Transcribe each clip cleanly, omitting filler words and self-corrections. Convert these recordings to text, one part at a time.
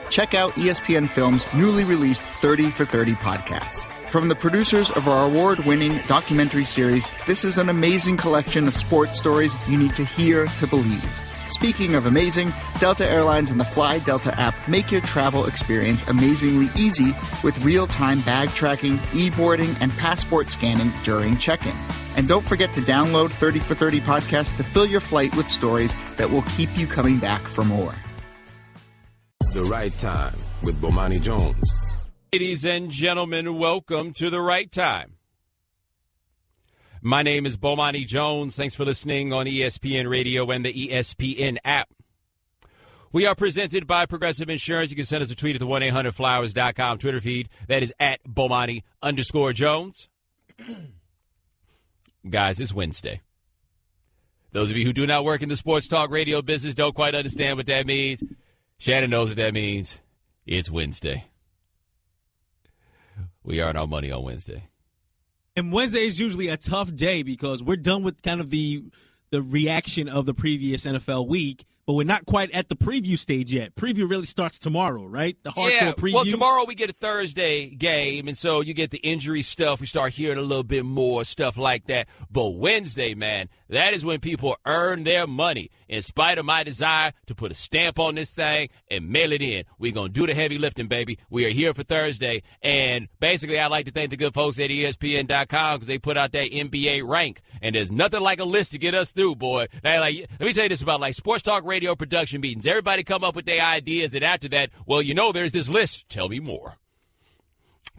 check out ESPN Film's newly released 30 for 30 podcasts. From the producers of our award-winning documentary series, this is an amazing collection of sports stories you need to hear to believe. Speaking of amazing, Delta Airlines and the Fly Delta app make your travel experience amazingly easy with real-time bag tracking, e-boarding, and passport scanning during check-in. And don't forget to download 30 for 30 podcasts to fill your flight with stories that will keep you coming back for more. The Right Time with Bomani Jones. Ladies and gentlemen, welcome to The Right Time. My name is Bomani Jones. Thanks for listening on ESPN Radio and the ESPN app. We are presented by Progressive Insurance. You can send us a tweet at the 1-800-Flowers.com Twitter feed. That is at Bomani_Jones. Guys, it's Wednesday. Those of you who do not work in the sports talk radio business don't quite understand what that means. Shannon knows what that means. It's Wednesday. We earn our money on Wednesday. And Wednesday is usually a tough day because we're done with kind of the reaction of the previous NFL week, but we're not quite at the preview stage yet. Preview really starts tomorrow, right? The hardcore preview. Well, tomorrow we get a Thursday game, and so you get the injury stuff. We start hearing a little bit more stuff like that. But Wednesday, man, that is when people earn their money. In spite of my desire to put a stamp on this thing and mail it in, we're going to do the heavy lifting, baby. We are here for Thursday. And basically, I'd like to thank the good folks at ESPN.com because they put out that NBA rank. And there's nothing like a list to get us through, boy. Now, let me tell you this about sports talk radio production meetings. Everybody come up with their ideas, and after that, well, there's this list. Tell me more.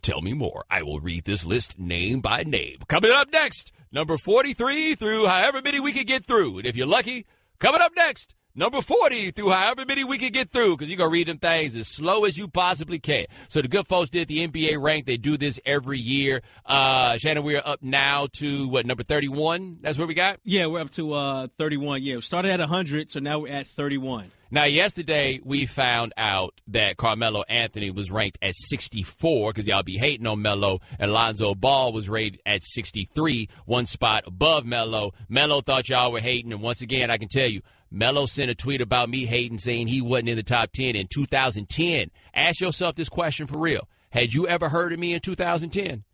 Tell me more. I will read this list name by name. Coming up next, number 43 through however many we can get through. And if you're lucky, coming up next, number 40 through however many we can get through, because you're going to read them things as slow as you possibly can. So the good folks did the NBA rank. They do this every year. Shannon, we are up now to, number 31? That's where we got? Yeah, we're up to 31. Yeah, we started at 100, so now we're at 31. Now, yesterday we found out that Carmelo Anthony was ranked at 64 because y'all be hating on Melo. And Lonzo Ball was rated at 63, one spot above Melo. Melo thought y'all were hating, and once again, I can tell you, Melo sent a tweet about me hating, saying he wasn't in the top 10 in 2010. Ask yourself this question for real. Had you ever heard of me in 2010?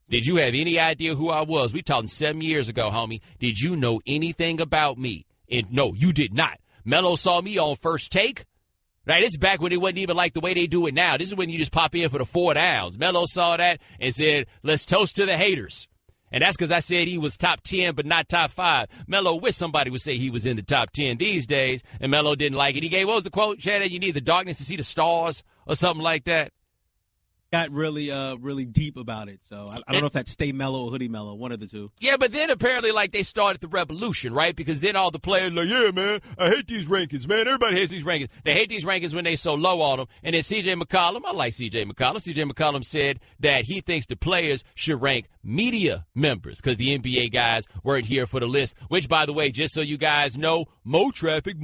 Did you have any idea who I was? We talking 7 years ago, homie. Did you know anything about me? And no, you did not. Melo saw me on First Take. Right, this is back when it wasn't even like the way they do it now. This is when you just pop in for the 4 downs. Melo saw that and said, let's toast to the haters. And that's because I said he was top 10 but not top 5. Melo wish somebody would say he was in the top 10 these days, and Melo didn't like it. He gave, what was the quote, Shannon? You need the darkness to see the stars or something like that. Got really deep about it. So I don't know if that's Stay Mellow or Hoodie Mellow, one of the two. Yeah, but then apparently they started the revolution, right? Because then all the players yeah, man, I hate these rankings, man. Everybody hates these rankings. They hate these rankings when they so low on them. And then C.J. McCollum, I like C.J. McCollum. C.J. McCollum said that he thinks the players should rank media members because the NBA guys weren't here for the list, which, by the way, just so you guys know, mo traffic.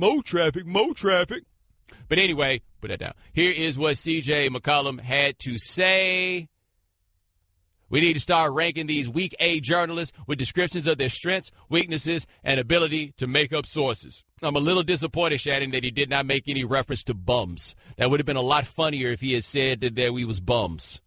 But anyway, put that down. Here is what C.J. McCollum had to say. We need to start ranking these week A journalists with descriptions of their strengths, weaknesses, and ability to make up sources. I'm a little disappointed, Shannon, that he did not make any reference to bums. That would have been a lot funnier if he had said that we was bums.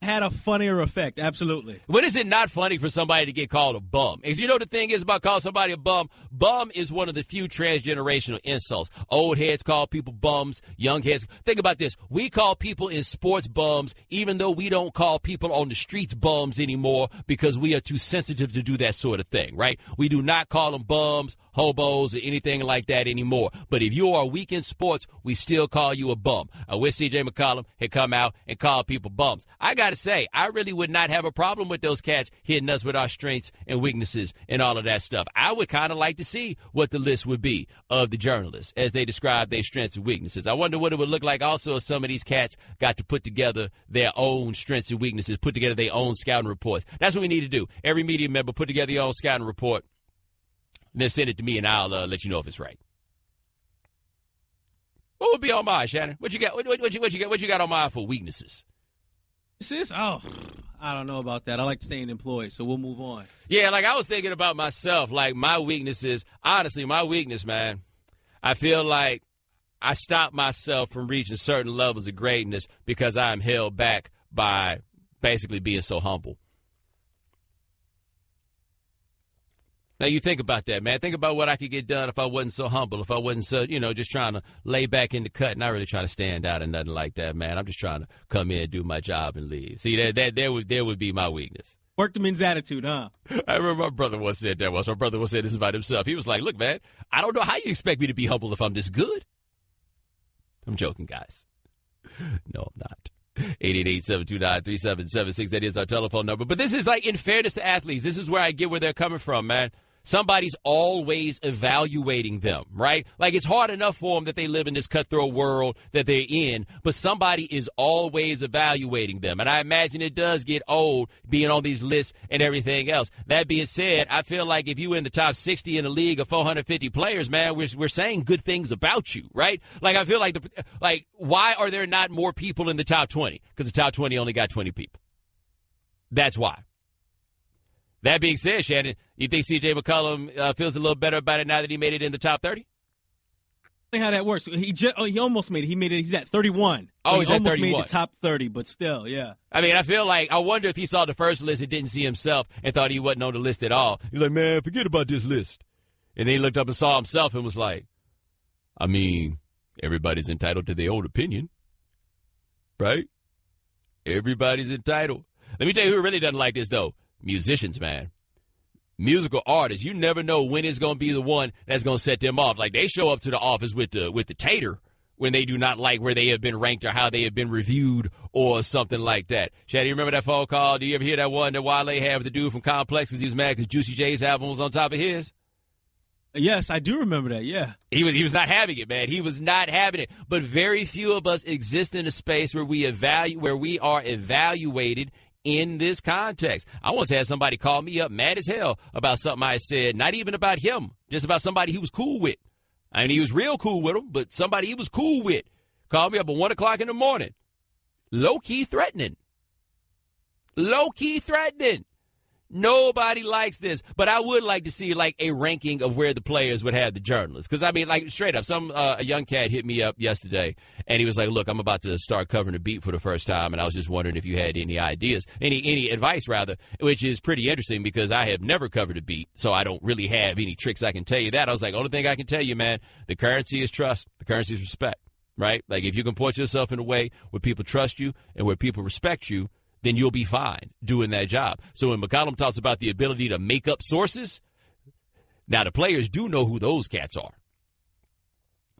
Had a funnier effect, absolutely. When is it not funny for somebody to get called a bum? Because you know the thing is about calling somebody a bum? Bum is one of the few transgenerational insults. Old heads call people bums, young heads. Think about this. We call people in sports bums, even though we don't call people on the streets bums anymore because we are too sensitive to do that sort of thing, right? We do not call them bums, hobos, or anything like that anymore. But if you are weak in sports, we still call you a bum. I wish C.J. McCollum had come out and called people bums. I got to say, I really would not have a problem with those cats hitting us with our strengths and weaknesses and all of that stuff. I would kind of like to see what the list would be of the journalists as they describe their strengths and weaknesses. I wonder what it would look like also if some of these cats got to put together their own strengths and weaknesses, put together their own scouting reports. That's what we need to do. Every media member put together your own scouting report, and then send it to me, and I'll let you know if it's right. What would be on mine, Shannon? What you got? What you got on mine for weaknesses? I don't know about that. I like staying employed, so we'll move on. Yeah, I was thinking about myself, my weaknesses. Honestly, my weakness, man, I feel like I stop myself from reaching certain levels of greatness because I am held back by basically being so humble. Now, you think about that, man. Think about what I could get done if I wasn't so humble, if I wasn't so, just trying to lay back in the cut, not really trying to stand out and nothing like that, man. I'm just trying to come in, do my job, and leave. See, there would be my weakness. Workman's attitude, huh? I remember my brother once said that once. My brother once said this about himself. He was like, look, man, I don't know how you expect me to be humble if I'm this good. I'm joking, guys. No, I'm not. 888-729-3776. That is our telephone number. But this is like, in fairness to athletes, this is where I get where they're coming from, man. Somebody's always evaluating them, right? Like, it's hard enough for them that they live in this cutthroat world that they're in, but somebody is always evaluating them. And I imagine it does get old being on these lists and everything else. That being said, I feel like if you're in the top 60 in a league of 450 players, man, we're saying good things about you, right? Like, I feel like, why are there not more people in the top 20? Because the top 20 only got 20 people. That's why. That being said, Shannon, you think C.J. McCollum feels a little better about it now that he made it in the top 30? I think how that works. He almost made it. He made it. He's at 31. Oh, he's at 31. Almost made the top 30, but still, yeah. I mean, I feel like, I wonder if he saw the first list and didn't see himself and thought he wasn't on the list at all. He's like, man, forget about this list. And then he looked up and saw himself and was like, I mean, everybody's entitled to their own opinion, right? Everybody's entitled. Let me tell you who really doesn't like this, though. Musicians, man. Musical artists. You never know when it's going to be the one that's going to set them off. Like, they show up to the office with the tater when they do not like where they have been ranked or how they have been reviewed or something like that. Shad, you remember that phone call? Do you ever hear that one that Wale had with the dude from Complex because he was mad because Juicy J's album was on top of his? Yes, I do remember that, yeah. He was not having it, man. He was not having it. But very few of us exist in a space where we are evaluated in this context. I once had somebody call me up mad as hell about something I said, not even about him, just about somebody he was cool with. I mean, he was real cool with him, but somebody he was cool with called me up at 1 o'clock in the morning. Low-key threatening. Low-key threatening. Nobody likes this, but I would like to see, like, a ranking of where the players would have the journalists. Because, I mean, like, straight up, a young cat hit me up yesterday, and he was like, look, I'm about to start covering the beat for the first time, and I was just wondering if you had any ideas, any advice, rather, which is pretty interesting because I have never covered a beat, so I don't really have any tricks I can tell you that. I was like, only thing I can tell you, man, the currency is trust. The currency is respect, right? Like, if you can put yourself in a way where people trust you and where people respect you, then you'll be fine doing that job. So when McCollum talks about the ability to make up sources, now the players do know who those cats are.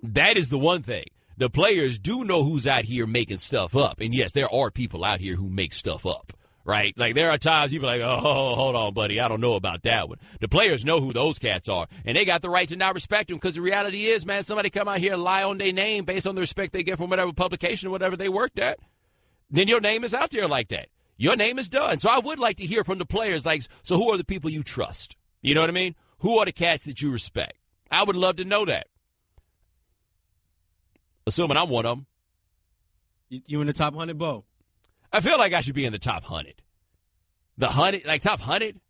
That is the one thing. The players do know who's out here making stuff up. And, yes, there are people out here who make stuff up, right? Like, there are times you're like, oh, hold on, buddy, I don't know about that one. The players know who those cats are, and they got the right to not respect them because the reality is, man, somebody come out here and lie on their name based on the respect they get from whatever publication or whatever they worked at, then your name is out there like that. Your name is done. So I would like to hear from the players, like, so who are the people you trust? You know what I mean? Who are the cats that you respect? I would love to know that. Assuming I'm one of them. You in the top 100, Bo? I feel like I should be in the top 100. The 100, like top 100?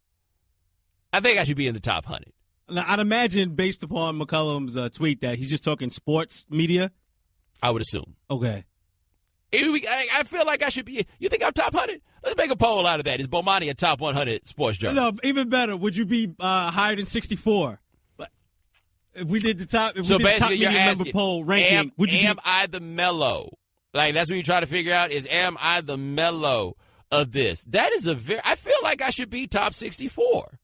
I think I should be in the top 100. Now, I'd imagine, based upon McCollum's tweet, that he's just talking sports media. I would assume. Okay. I feel like I should be. You think I'm top 100? Let's make a poll out of that. Is Bomani a top 100 sports journalist? No, even better. Would you be higher than 64? If we did the top, so basically, you're asking, poll ranking, am I the mellow? Like, that's what you try to figure out is, am I the mellow of this? That is I feel like I should be top 64.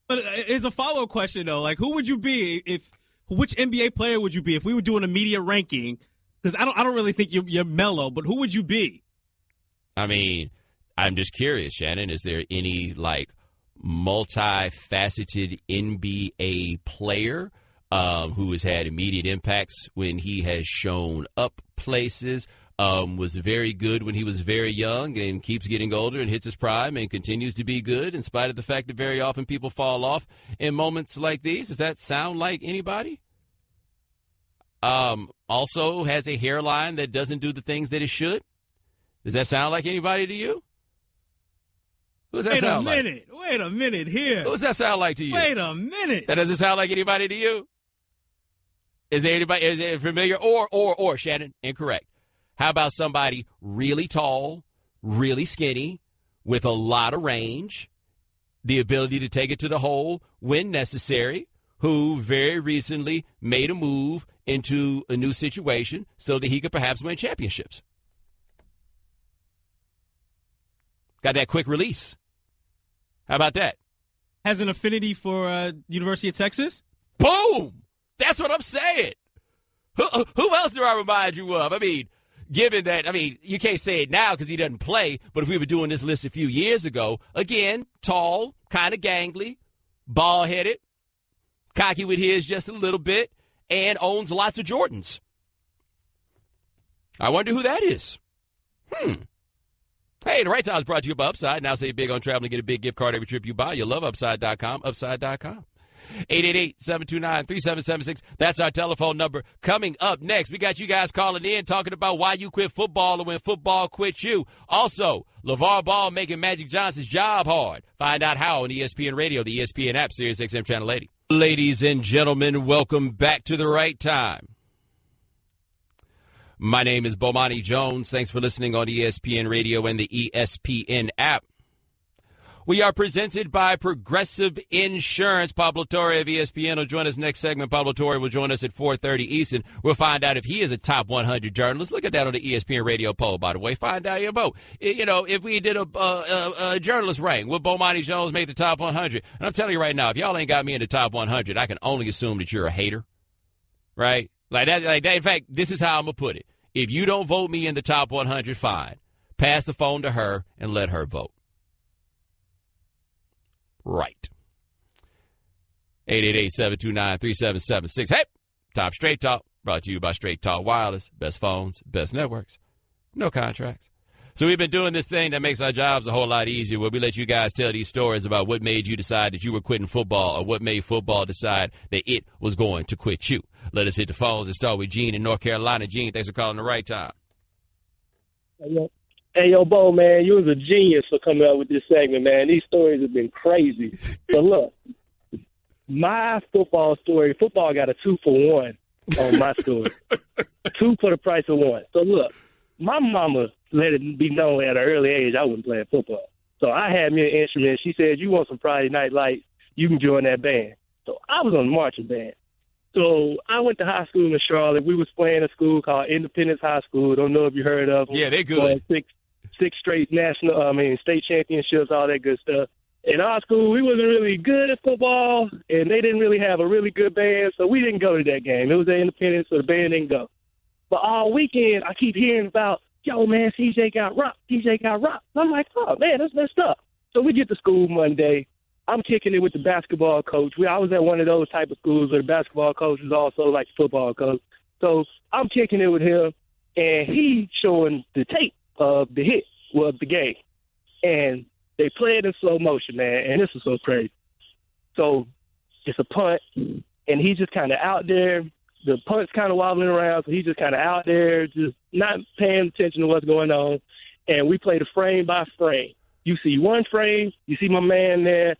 But it's a follow-up question, though. Like, who would you be which NBA player would you be if we were doing a media ranking? Because I don't really think you're mellow, but who would you be? I mean, I'm just curious, Shannon. Is there any, like, multifaceted NBA player who has had immediate impacts when he has shown up places, was very good when he was very young and keeps getting older and hits his prime and continues to be good in spite of the fact that very often people fall off in moments like these? Does that sound like anybody? Also has a hairline that doesn't do the things that it should? Does that sound like anybody to you? Who does that sound like? Wait a minute here. Who does that sound like to you? Wait a minute. That doesn't sound like anybody to you? Is it familiar? Or, Shannon, incorrect. How about somebody really tall, really skinny, with a lot of range, the ability to take it to the hole when necessary, who very recently made a move into a new situation so that he could perhaps win championships? Got that quick release. How about that? Has an affinity for University of Texas? Boom! That's what I'm saying. Who else do I remind you of? I mean, given that, you can't say it now because he doesn't play, but if we were doing this list a few years ago, again, tall, kind of gangly, bald-headed, cocky with his just a little bit, and owns lots of Jordans. I wonder who that is. Hey, the Right Time is brought to you by Upside. Now say big on traveling. Get a big gift card every trip you buy. You love Upside.com. Upside.com. 888-729-3776. That's our telephone number. Coming up next, we got you guys calling in talking about why you quit football and when football quit you. Also, Lavar Ball making Magic Johnson's job hard. Find out how on ESPN Radio, the ESPN app, Sirius XM Channel 80. Ladies and gentlemen, welcome back to The Right Time. My name is Bomani Jones. Thanks for listening on ESPN Radio and the ESPN app. We are presented by Progressive Insurance. Pablo Torre of ESPN will join us next segment. Pablo Torre will join us at 4:30 Eastern. We'll find out if he is a top 100 journalist. Look at that on the ESPN Radio poll, by the way. Find out your vote. You know, if we did a journalist rank, would Bomani Jones make the top 100? And I'm telling you right now, if y'all ain't got me in the top 100, I can only assume that you're a hater, right? Like that. In fact, this is how I'm going to put it. If you don't vote me in the top 100, fine. Pass the phone to her and let her vote. Right. 888-729-3776. Hey, Top Straight Talk, brought to you by Straight Talk Wireless. Best phones, best networks, no contracts. So we've been doing this thing that makes our jobs a whole lot easier, where we let you guys tell these stories about what made you decide that you were quitting football or what made football decide that it was going to quit you. Let us hit the phones and start with Gene in North Carolina. Gene, thanks for calling The Right Time. Hey, Bo, man, you was a genius for coming up with this segment, man. These stories have been crazy. But look, my football got a 2-for-1 on my story. 2 for the price of 1. So look, my mama let it be known at an early age I wasn't playing football. So I had me an instrument. She said, you want some Friday night lights, you can join that band. So I was on the marching band. So I went to high school in Charlotte. We was playing a school called Independence High School. Don't know if you heard of them. Yeah, they're good. Six straight state championships, all that good stuff. In our school, we wasn't really good at football, and they didn't really have a really good band, so we didn't go to that game. It was at Independence, so the band didn't go. But all weekend, I keep hearing about, yo, man, CJ got rocked. I'm like, oh, man, that's messed up. So we get to school Monday. I'm kicking it with the basketball coach. I was at one of those type of schools where the basketball coach is also like the football coach. So I'm kicking it with him, and he showing the tape of the hit, the game. And they play it in slow motion, man, and this is so crazy. So it's a punt, and he's just kind of out there. The punt's kind of wobbling around, so he's just kind of out there, just not paying attention to what's going on. And we play the frame by frame. You see one frame, you see my man there.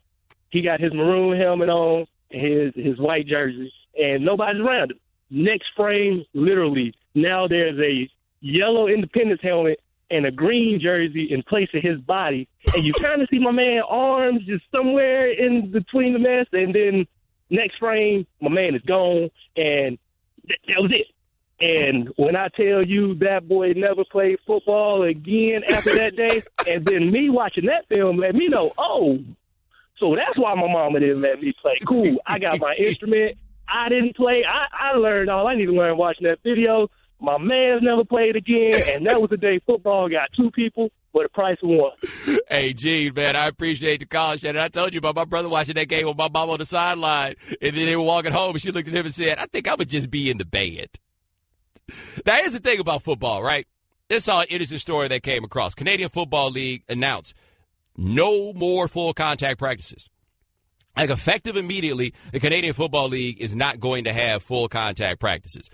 He got his maroon helmet on, his white jersey, and nobody's around him. Next frame, literally, now there's a yellow Independence helmet and a green jersey in place of his body. And you kind of see my man's arms just somewhere in between the mess. And then next frame, my man is gone. And that was it. And when I tell you that boy never played football again after that day, and then me watching that film let me know, oh, so that's why my mama didn't let me play. Cool. I got my instrument. I didn't play. I learned all I need to learn watching that video. My man's never played again, and that was the day football got 2 people for the price of 1. Hey, Gene, man, I appreciate the call, Shannon. I told you about my brother watching that game with my mom on the sideline, and then they were walking home, and she looked at him and said, I think I would just be in the band. Now, here's the thing about football, right? This is an interesting story that came across. Canadian Football League announced no more full contact practices. Like, effective immediately, the Canadian Football League is not going to have full contact practices.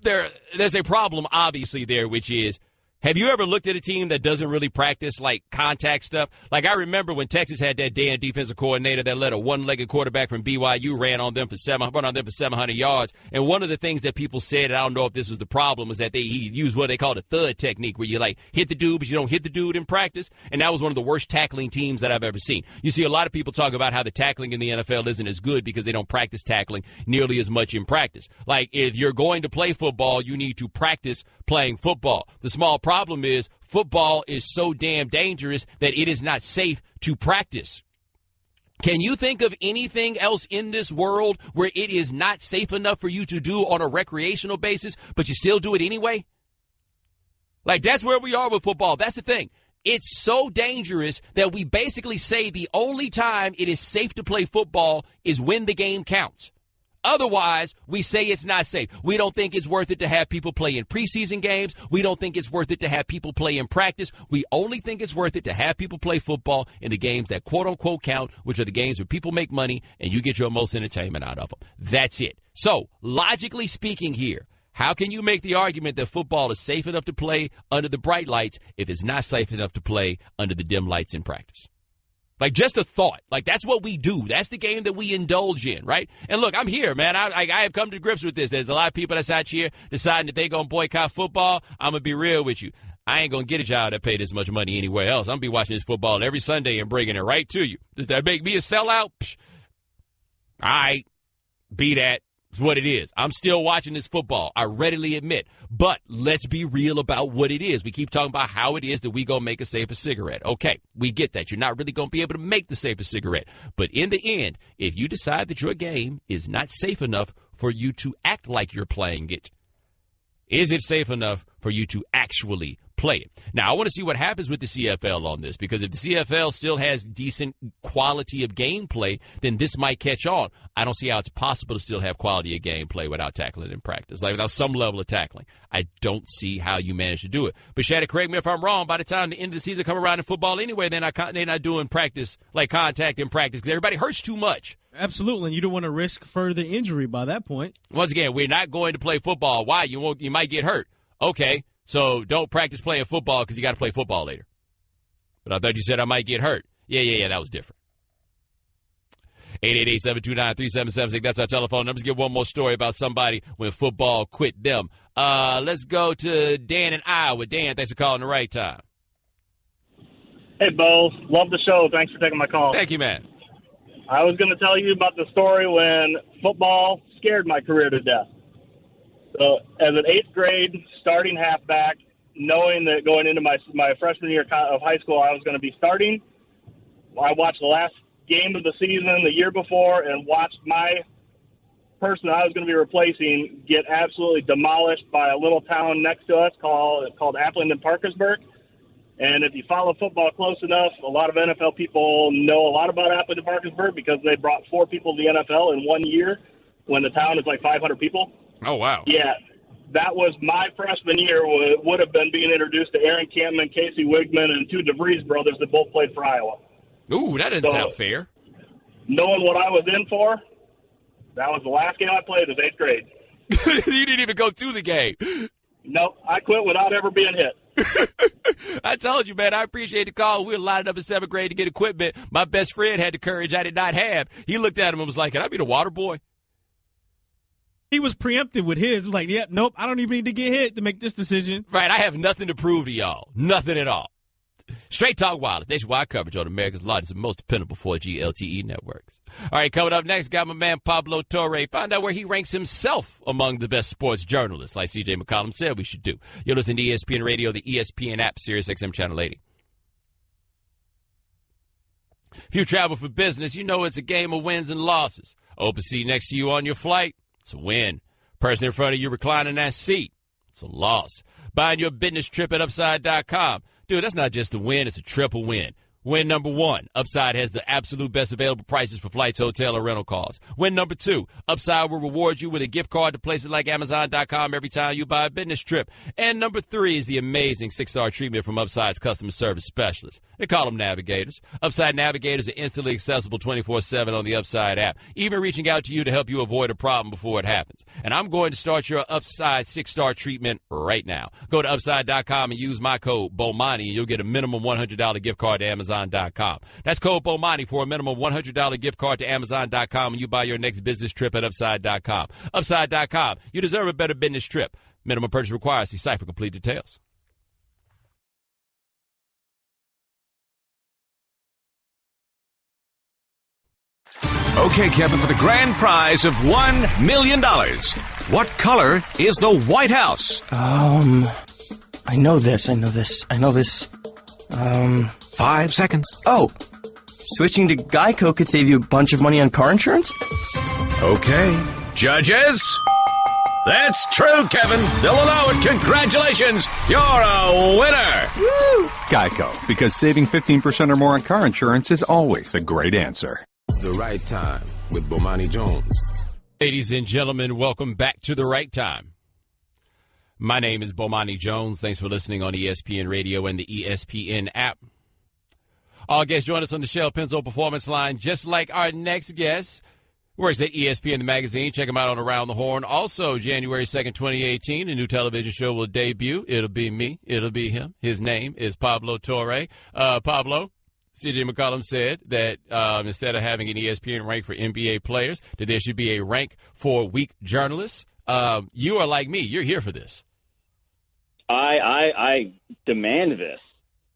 There's a problem, obviously, there, which is Have you ever looked at a team that doesn't really practice, like, contact stuff? Like, I remember when Texas had that damn defensive coordinator that let a one-legged quarterback from BYU run on them for 700 yards. And one of the things that people said, and I don't know if this was the problem, was that he used what they called a thud technique, where you, like, hit the dude, but you don't hit the dude in practice. And that was one of the worst tackling teams that I've ever seen. You see a lot of people talk about how the tackling in the NFL isn't as good because they don't practice tackling nearly as much in practice. Like, if you're going to play football, you need to practice playing football. The small problem is football is so damn dangerous that it is not safe to practice. Can you think of anything else in this world where it is not safe enough for you to do on a recreational basis, but you still do it anyway? Like, that's where we are with football. That's the thing. It's so dangerous that we basically say the only time it is safe to play football is when the game counts. Otherwise, we say it's not safe. We don't think it's worth it to have people play in preseason games. We don't think it's worth it to have people play in practice. We only think it's worth it to have people play football in the games that quote-unquote count, which are the games where people make money and you get your most entertainment out of them. That's it. So, logically speaking here, how can you make the argument that football is safe enough to play under the bright lights if it's not safe enough to play under the dim lights in practice? Like, just a thought. Like, that's what we do. That's the game that we indulge in, right? And look, I'm here, man. I have come to grips with this. There's a lot of people that's out here deciding that they're going to boycott football. I'm going to be real with you. I ain't going to get a job that pay this much money anywhere else. I'm going to be watching this football every Sunday and bringing it right to you. Does that make me a sellout? Psh. All right. Be that. It's what it is. I'm still watching this football, I readily admit. But let's be real about what it is. We keep talking about how it is that we going to make a safer cigarette. Okay, we get that. You're not really going to be able to make the safer cigarette. But in the end, if you decide that your game is not safe enough for you to act like you're playing it, is it safe enough for you to actually play it? Now, I want to see what happens with the CFL on this, because if the CFL still has decent quality of gameplay, then this might catch on. I don't see how it's possible to still have quality of gameplay without tackling in practice, like without some level of tackling. I don't see how you manage to do it. But Shannon, correct me if I'm wrong, by the time the end of the season come around in football anyway, they're not doing practice, like contact in practice, because everybody hurts too much. Absolutely, and you don't want to risk further injury by that point. Once again, we're not going to play football. Why? You might get hurt. Okay, so don't practice playing football because you got to play football later. But I thought you said I might get hurt. Yeah, that was different. 888-729-3776. That's our telephone number. Let's get one more story about somebody when football quit them. Let's go to Dan in Iowa. Dan, thanks for calling the right time. Hey, Bo. Love the show. Thanks for taking my call. Thank you, man. I was going to tell you about the story when football scared my career to death. So as an 8th grade starting halfback, knowing that going into my freshman year of high school I was going to be starting, I watched the last game of the season the year before and watched my person I was going to be replacing get absolutely demolished by a little town next to us called Appleton and Parkersburg. And if you follow football close enough, a lot of NFL people know a lot about Appleton and Parkersburg because they brought 4 people to the NFL in 1 year when the town is like 500 people. Oh, wow. Yeah, that was my freshman year. Would have been being introduced to Aaron Campman, Casey Wigman, and 2 DeVries brothers that both played for Iowa. Ooh, that doesn't sound fair. Knowing what I was in for, that was the last game I played was 8th grade. You didn't even go to the game. Nope, I quit without ever being hit. I told you, man, I appreciate the call. We were lining up in 7th grade to get equipment. My best friend had the courage I did not have. He looked at him and was like, can I be the water boy? He was preemptive with his. He was like, yep, nope, I don't even need to get hit to make this decision. Right, I have nothing to prove to y'all. Nothing at all. Straight Talk Wireless, nationwide coverage on America's largest and most dependable 4G LTE networks. All right, coming up next, got my man Pablo Torre. Find out where he ranks himself among the best sports journalists, like C.J. McCollum said we should do. You're listening to ESPN Radio, the ESPN app, Sirius XM Channel 80. If you travel for business, you know it's a game of wins and losses. Open seat next to you on your flight, it's a win. Person in front of you reclining that seat, it's a loss. Buying your business trip at Upside.com. Dude, that's not just a win, it's a triple win. Win number 1, Upside has the absolute best available prices for flights, hotel, or rental cars. Win number 2, Upside will reward you with a gift card to places like Amazon.com every time you buy a business trip. And number 3 is the amazing 6-star treatment from Upside's customer service specialists. They call them Navigators. Upside Navigators are instantly accessible 24/7 on the Upside app, even reaching out to you to help you avoid a problem before it happens. And I'm going to start your Upside 6-star treatment right now. Go to Upside.com and use my code Bomani, and you'll get a minimum $100 gift card to Amazon.com. That's code Bomani for a minimum $100 gift card to Amazon.com when you buy your next business trip at Upside.com. Upside.com. You deserve a better business trip. Minimum purchase required. See site for complete details. Okay, Kevin, for the grand prize of $1 million, what color is the White House? I know this. 5 seconds. Oh, switching to Geico could save you a bunch of money on car insurance? Okay. Judges? That's true, Kevin. They'll allow it. Congratulations. You're a winner. Woo! Geico, because saving 15% or more on car insurance is always a great answer. The Right Time with Bomani Jones. Ladies and gentlemen, welcome back to The Right Time. My name is Bomani Jones. Thanks for listening on ESPN Radio and the ESPN app. Our guest joined us on the Shell Pennzoil Performance Line, just like our next guest. Works at ESPN, the magazine. Check him out on Around the Horn. Also, January 2nd, 2018, a new television show will debut. It'll be me. It'll be him. His name is Pablo Torre. Pablo, C.J. McCollum said that instead of having an ESPN rank for NBA players, that there should be a rank for weak journalists. You are like me. You're here for this. I demand this.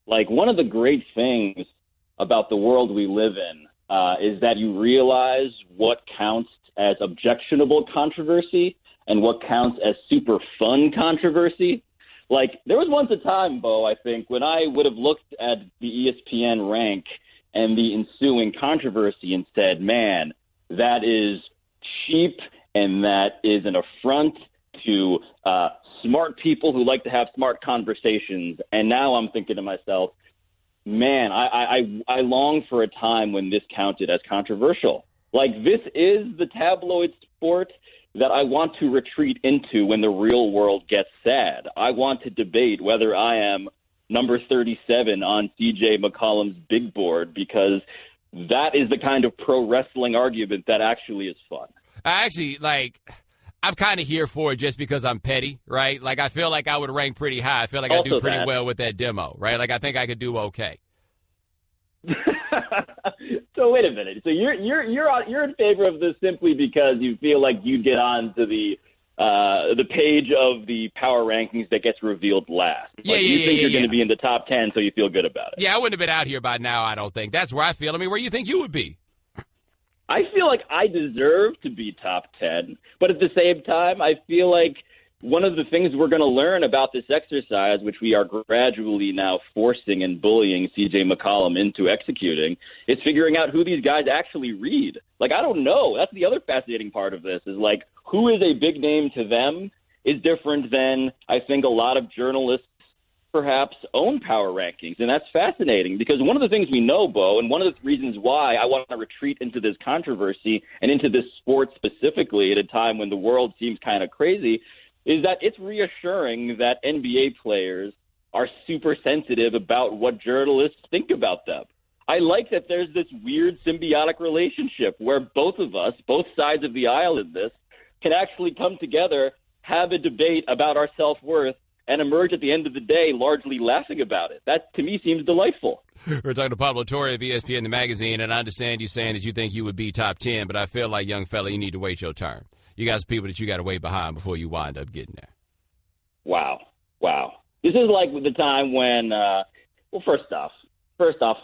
Like, one of the great things about the world we live in is that you realize what counts as objectionable controversy and what counts as super fun controversy. Like, there was once a time, Bo, I think, when I would have looked at the ESPN rank and the ensuing controversy and said, man, that is cheap and that is an affront to smart people who like to have smart conversations. And now I'm thinking to myself, man, I long for a time when this counted as controversial. Like, this is the tabloid sport that I want to retreat into when the real world gets sad. I want to debate whether I am number 37 on C.J. McCollum's big board, because that is the kind of pro wrestling argument that actually is fun. I'm kind of here for it just because I'm petty, right? Like, I feel like I would rank pretty high. I feel like I do pretty well with that demo, right? Like, I think I could do okay. So wait a minute. So you're in favor of this simply because you feel like you'd get on to the page of the power rankings that gets revealed last. You think you're going to be in the top 10, so you feel good about it. Yeah, I wouldn't have been out here by now, I don't think. That's where I feel. I mean, where do you think you would be? I feel like I deserve to be top 10, but at the same time, I feel like one of the things we're going to learn about this exercise, which we are gradually now forcing and bullying C.J. McCollum into executing, is figuring out who these guys actually read. Like, I don't know. That's the other fascinating part of this, is like, who is a big name to them is different than, I think, a lot of journalists perhaps own power rankings. And that's fascinating because one of the things we know, Bo, and one of the reasons why I want to retreat into this controversy and into this sport specifically at a time when the world seems kind of crazy, is that it's reassuring that NBA players are super sensitive about what journalists think about them. I like that there's this weird symbiotic relationship where both of us, both sides of the aisle in this, can actually come together, have a debate about our self-worth, and emerge at the end of the day largely laughing about it. That, to me, seems delightful. We're talking to Pablo Torre of ESPN, the magazine, and I understand you saying that you think you would be top 10, but I feel like, young fella, you need to wait your turn. You got some people that you got to wait behind before you wind up getting there. Wow. This is like the time when, first off,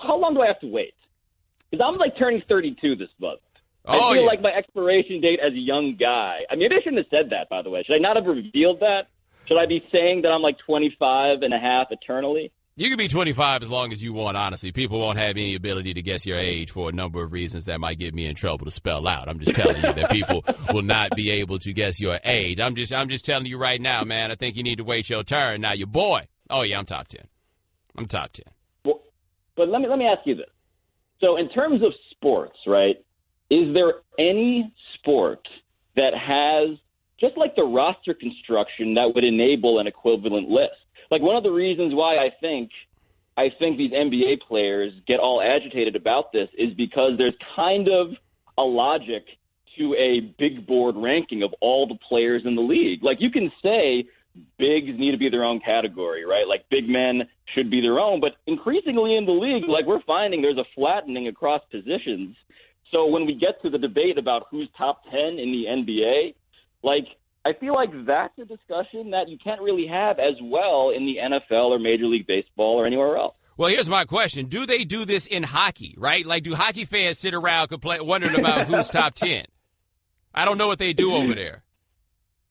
how long do I have to wait? Because I'm like turning 32 this month. I feel like my expiration date as a young guy. I mean, maybe I shouldn't have said that, by the way. Should I not have revealed that? Should I be saying that I'm like 25 and a half eternally? You can be 25 as long as you want, honestly. People won't have any ability to guess your age for a number of reasons that might get me in trouble to spell out. I'm just telling you that people will not be able to guess your age. I'm just telling you right now, man, I think you need to wait your turn. Now, your boy, oh, yeah, I'm top 10. I'm top 10. But let me ask you this. So in terms of sports, right, is there any sport that has just like the roster construction that would enable an equivalent list? Like one of the reasons why I think these NBA players get all agitated about this is because there's kind of a logic to a big board ranking of all the players in the league. Like you can say bigs need to be their own category, right? Like big men should be their own, but increasingly in the league, like we're finding there's a flattening across positions. So when we get to the debate about who's top 10 in the NBA, like I feel like that's a discussion that you can't really have as well in the NFL or Major League Baseball or anywhere else. Well, here's my question. Do they do this in hockey, right? Like, do hockey fans sit around wondering about who's top 10? I don't know what they do over there.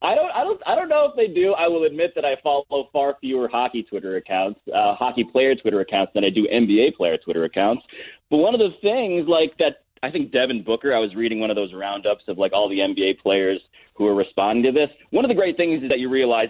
I don't know if they do. I will admit that I follow far fewer hockey Twitter accounts, hockey player Twitter accounts than I do NBA player Twitter accounts. But one of the things like that, I think Devin Booker, I was reading one of those roundups of like all the NBA players who are responding to this. One of the great things is that you realize,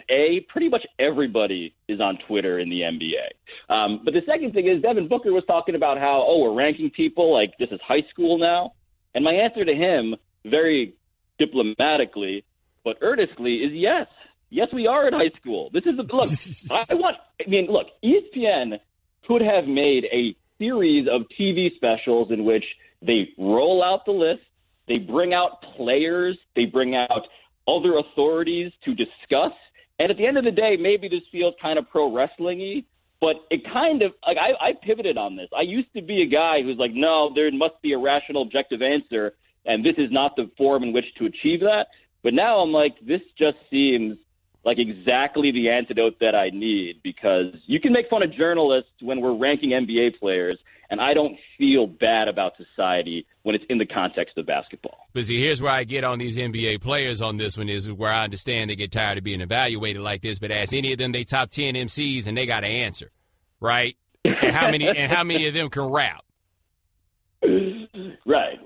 pretty much everybody is on Twitter in the NBA. But the second thing is Devin Booker was talking about how, we're ranking people like this is high school now. And my answer to him, very diplomatically but earnestly, is yes. Yes, we are in high school. This is look, ESPN could have made a series of TV specials in which they roll out the list, they bring out players, they bring out other authorities to discuss. And at the end of the day, maybe this feels kind of pro wrestling-y, but it kind of, like, I pivoted on this. I used to be a guy who's like, no, there must be a rational, objective answer, and this is not the form in which to achieve that. But now I'm like, this just seems like exactly the antidote that I need, because you can make fun of journalists when we're ranking NBA players, and I don't feel bad about society when it's in the context of basketball. But see, here's where I get on these NBA players on this one is where I understand they get tired of being evaluated like this, but ask any of them, they top 10 MCs, and they got to answer, right? And how many of them can rap? Right.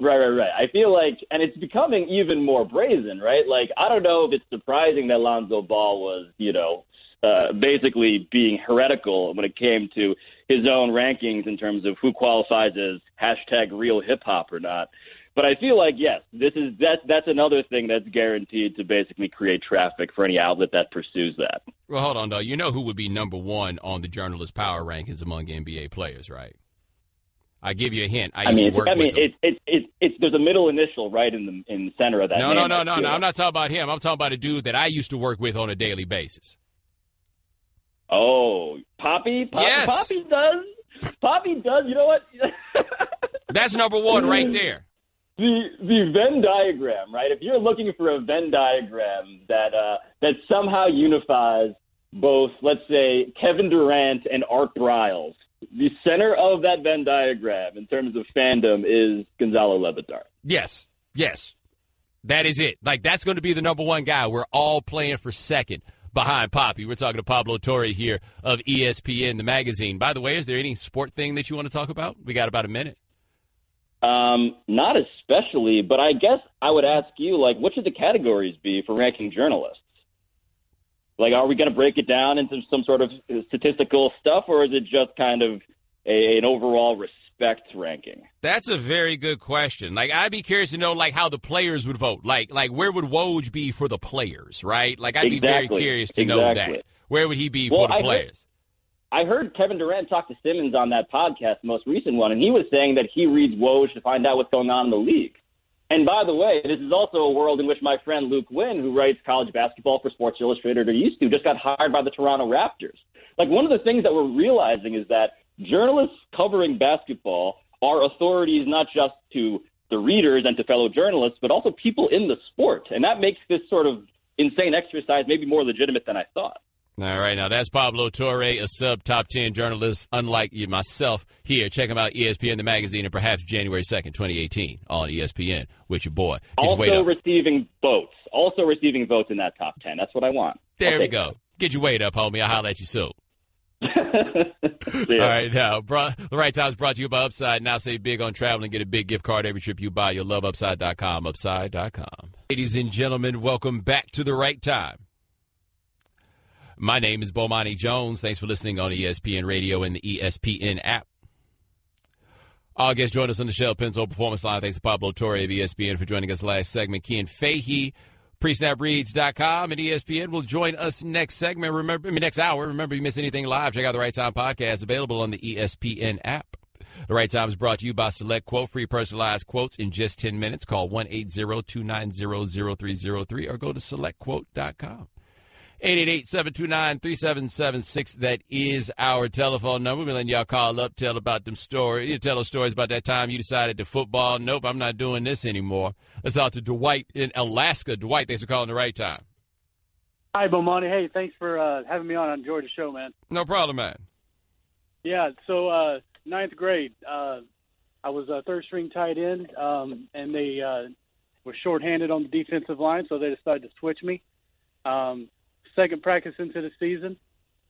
I feel like, and it's becoming even more brazen, right? Like, I don't know if it's surprising that Lonzo Ball was, basically being heretical when it came to his own rankings in terms of who qualifies as #real hip hop or not. But I feel like, yes, that's another thing that's guaranteed to basically create traffic for any outlet that pursues that. Well, hold on, though. You know who would be number one on the journalist power rankings among NBA players, right? I give you a hint. I used to work with him. There's a middle initial right in the center of that. No. I'm not talking about him. I'm talking about a dude that I used to work with on a daily basis. Oh, Poppy? Yes. Poppy does. Poppy does. You know what? That's number one right there. The Venn diagram, right? If you're looking for a Venn diagram that somehow unifies both, let's say, Kevin Durant and Art Briles, the center of that Venn diagram in terms of fandom is Gonzalo Levitar. Yes. That is it. Like, that's going to be the number one guy. We're all playing for second behind Poppy. We're talking to Pablo Torre here of ESPN, the magazine. By the way, is there any sport thing that you want to talk about? We got about a minute. Not especially, but I guess I would ask you, like, what should the categories be for ranking journalists? Like, are we going to break it down into some sort of statistical stuff, or is it just kind of an overall respect ranking? That's a very good question. Like, I'd be curious to know, like, how the players would vote. Like where would Woj be for the players, right? Like, I'd be very curious to know that. Where would he be for the players? I heard Kevin Durant talk to Simmons on that podcast, most recent one, and he was saying that he reads Woj to find out what's going on in the league. And by the way, this is also a world in which my friend Luke Wynn, who writes college basketball for Sports Illustrated or used to, just got hired by the Toronto Raptors. Like, one of the things that we're realizing is that journalists covering basketball are authorities not just to the readers and to fellow journalists, but also people in the sport. And that makes this sort of insane exercise maybe more legitimate than I thought. All right, now that's Pablo Torre, a sub-top 10 journalist, unlike you, myself, here. Check him out, ESPN, the magazine, and perhaps January 2nd, 2018 on ESPN with your boy. Also receiving votes in that top 10. That's what I want. There we go. Get your weight up, homie. I'll holler at you soon. All right, now, The Right Time is brought to you by Upside. Now say big on travel and get a big gift card every trip you buy. You'll love Upside.com, Upside.com. Ladies and gentlemen, welcome back to The Right Time. My name is Bomani Jones. Thanks for listening on ESPN Radio and the ESPN app. Our guest joined us on the Shell Penzo Performance Line. Thanks to Pablo Torre of ESPN for joining us last segment. Cian Fahey, presnapreads.com, and ESPN will join us next hour. Remember, you miss anything live, check out the Right Time podcast, available on the ESPN app. The Right Time is brought to you by Select Quote. Free personalized quotes in just 10 minutes. Call 1-800-290-0303 or go to selectquote.com. 888-729-3776. That is our telephone number. We're letting y'all call up, tell about them stories. You tell us stories about that time you decided to football. Nope, I'm not doing this anymore. Let's talk to Dwight in Alaska. Dwight, thanks for calling the Right Time. Hi, Bomani. Hey, thanks for having me on. I enjoyed the show, man. No problem, man. Yeah, so ninth grade, I was a third-string tight end, and they were shorthanded on the defensive line, so they decided to switch me. Second practice into the season,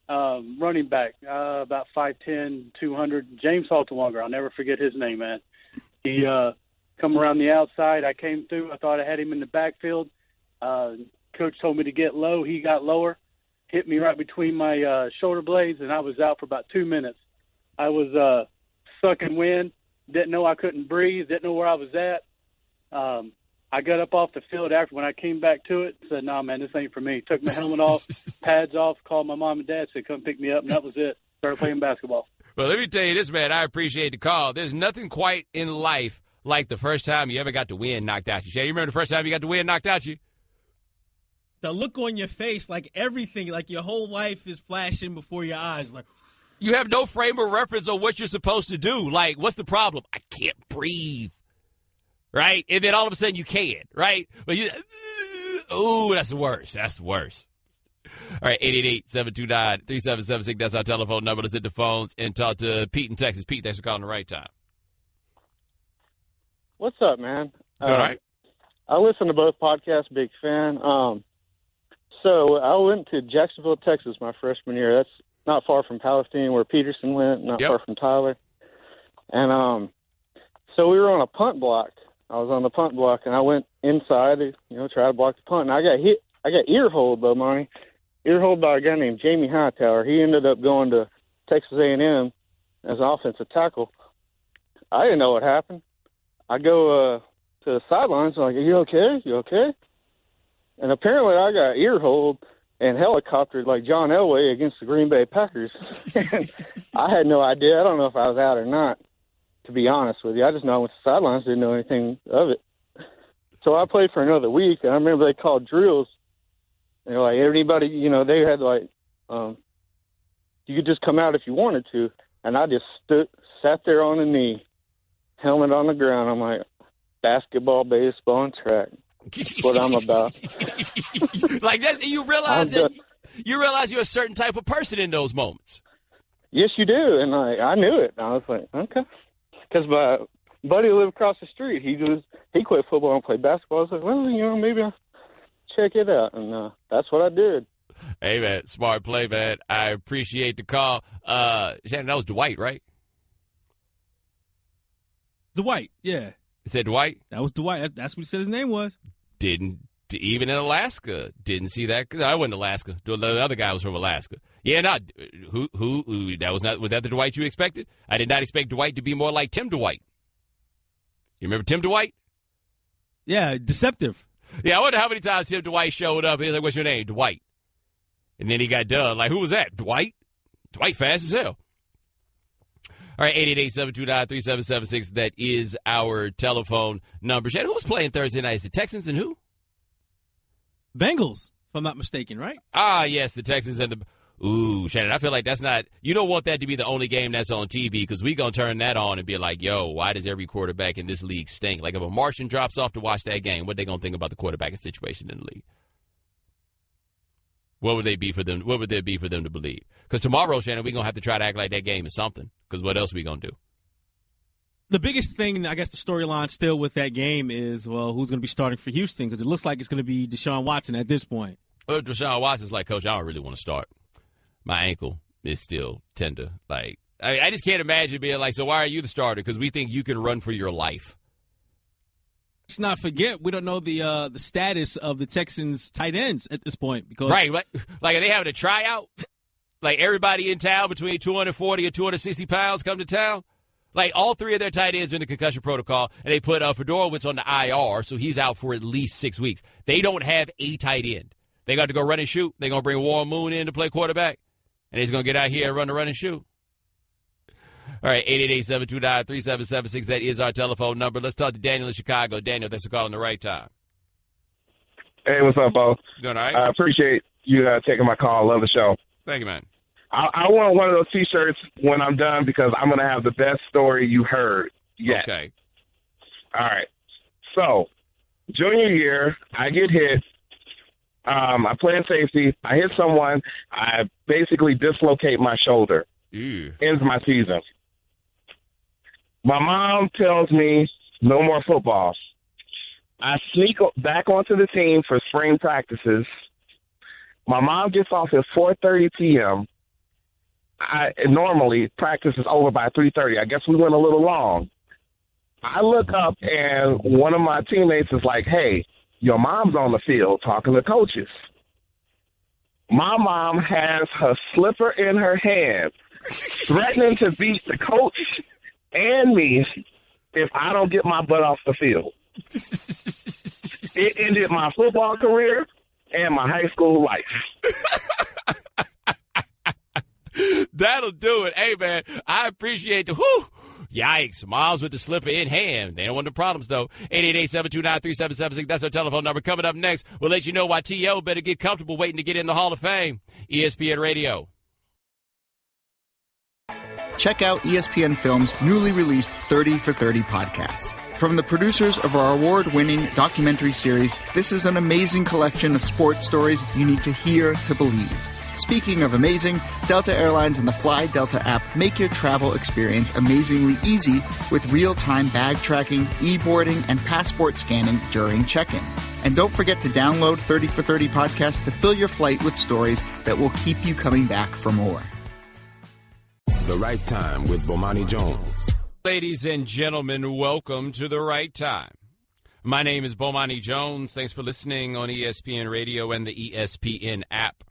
running back, about 5'10", 200, James Halterlonger. I'll never forget his name, man. He come around the outside. I came through. I thought I had him in the backfield. Coach told me to get low. He got lower, hit me right between my shoulder blades, and I was out for about 2 minutes. I was sucking wind, didn't know I couldn't breathe, didn't know where I was at. I got up off the field after when I came back to it, said, "Nah, man, this ain't for me." Took my helmet off, pads off, called my mom and dad, said, "Come pick me up," and that was it. Started playing basketball. Well, let me tell you this, man. I appreciate the call. There's nothing quite in life like the first time you ever got the wind knocked out you. Shay, you remember the first time you got the wind knocked out you? The look on your face, like everything, like your whole life is flashing before your eyes. Like you have no frame of reference on what you're supposed to do. Like, what's the problem? I can't breathe. Right? And then all of a sudden you can, right? But you, ooh, that's the worst. That's the worst. All right, 888-729-3776. That's our telephone number. Let's hit the phones and talk to Pete in Texas. Pete, thanks for calling the Right Time. What's up, man? All right. I listen to both podcasts, big fan. So I went to Jacksonville, Texas my freshman year. That's not far from Palestine where Peterson went, not far from Tyler. And so we were on a punt block. I was on the punt block, and I went inside to, try to block the punt. And I got hit. I got ear-holed, though, Monty. Ear-holed by a guy named Jamie Hightower. He ended up going to Texas A&M as an offensive tackle. I didn't know what happened. I go to the sidelines. I'm like, "Are you okay? You okay?" And apparently I got ear-holed and helicoptered like John Elway against the Green Bay Packers. And I had no idea. I don't know if I was out or not, to be honest with you. I just know I went to the sidelines, didn't know anything of it. So I played for another week, and I remember they called drills. And they're like, everybody, they had like, you could just come out if you wanted to. And I just sat there on a knee, helmet on the ground. I'm like, basketball, baseball, and track. That's what I'm about. Like that, you realize you're a certain type of person in those moments. Yes, you do. And I knew it. I was like, okay. Because my buddy who lived across the street, he quit football and played basketball. I was like, well, maybe I'll check it out. And that's what I did. Hey, man, smart play, man. I appreciate the call. Shannon, that was Dwight, right? Dwight, yeah. You said Dwight? That was Dwight. That's what he said his name was. Even in Alaska, didn't see that. I wasn't Alaska. The other guy was from Alaska. Yeah, not who was that the Dwight you expected? I did not expect Dwight to be more like Tim Dwight. You remember Tim Dwight? Yeah, deceptive. Yeah, I wonder how many times Tim Dwight showed up. He was like, "What's your name?" Dwight. And then he got done. Like, who was that? Dwight? Dwight fast as hell. All right, 888-729-3776. That is our telephone number. Shannon, who's playing Thursday night? Is the Texans and who? Bengals, if I'm not mistaken, right? Ah, yes, the Texans and the – ooh, Shannon, I feel like that's not – you don't want that to be the only game that's on TV because we're going to turn that on and be like, yo, why does every quarterback in this league stink? Like if a Martian drops off to watch that game, what are they going to think about the quarterbacking situation in the league? What would they be for them? What would there be for them to believe? Because tomorrow, Shannon, we're going to have to try to act like that game is something because what else are we going to do? The biggest thing, I guess, the storyline still with that game is, well, who's going to be starting for Houston? Because it looks like it's going to be Deshaun Watson at this point. Well, Deshaun Watson's like, Coach, I don't really want to start. My ankle is still tender. Like, I just can't imagine being like, so why are you the starter? Because we think you can run for your life. Let's not forget, we don't know the status of the Texans' tight ends at this point. Because right. Like, are they having a tryout? Like, everybody in town between 240 and 260 pounds come to town? Like, all three of their tight ends are in the concussion protocol, and they put Fedorowicz on the IR, so he's out for at least 6 weeks. They don't have a tight end. They got to go run and shoot. They're going to bring Warren Moon in to play quarterback, and he's going to get out here and run and shoot. All right, 888-729-3776. That is our telephone number. Let's talk to Daniel in Chicago. Daniel, thanks for calling the right time. Hey, what's up, Bo? Doing all right? I appreciate you taking my call. Love the show. Thank you, man. I want one of those T-shirts when I'm done because I'm going to have the best story you heard yet. Okay. All right. So, junior year, I get hit. I play in safety. I hit someone. I basically dislocate my shoulder. Ew. Ends my season. My mom tells me no more football. I sneak back onto the team for spring practices. My mom gets off at 4:30 p.m. Normally, practice is over by 3:30. I guess we went a little long. I look up, and one of my teammates is like, hey, your mom's on the field talking to coaches. My mom has her slipper in her hand, threatening to beat the coach and me if I don't get my butt off the field. It ended my football career and my high school life. That'll do it. Hey, man, I appreciate the whoo. Yikes. Miles with the slipper in hand. They don't want the problems, though. 888-729-3776. That's our telephone number. Coming up next, we'll let you know why T.O. better get comfortable waiting to get in the Hall of Fame. ESPN Radio. Check out ESPN Films' newly released 30 for 30 podcasts. From the producers of our award-winning documentary series, this is an amazing collection of sports stories you need to hear to believe. Speaking of amazing, Delta Airlines and the Fly Delta app make your travel experience amazingly easy with real-time bag tracking, e-boarding, and passport scanning during check-in. And don't forget to download 30 for 30 podcasts to fill your flight with stories that will keep you coming back for more. The Right Time with Bomani Jones. Ladies and gentlemen, welcome to The Right Time. My name is Bomani Jones. Thanks for listening on ESPN Radio and the ESPN app.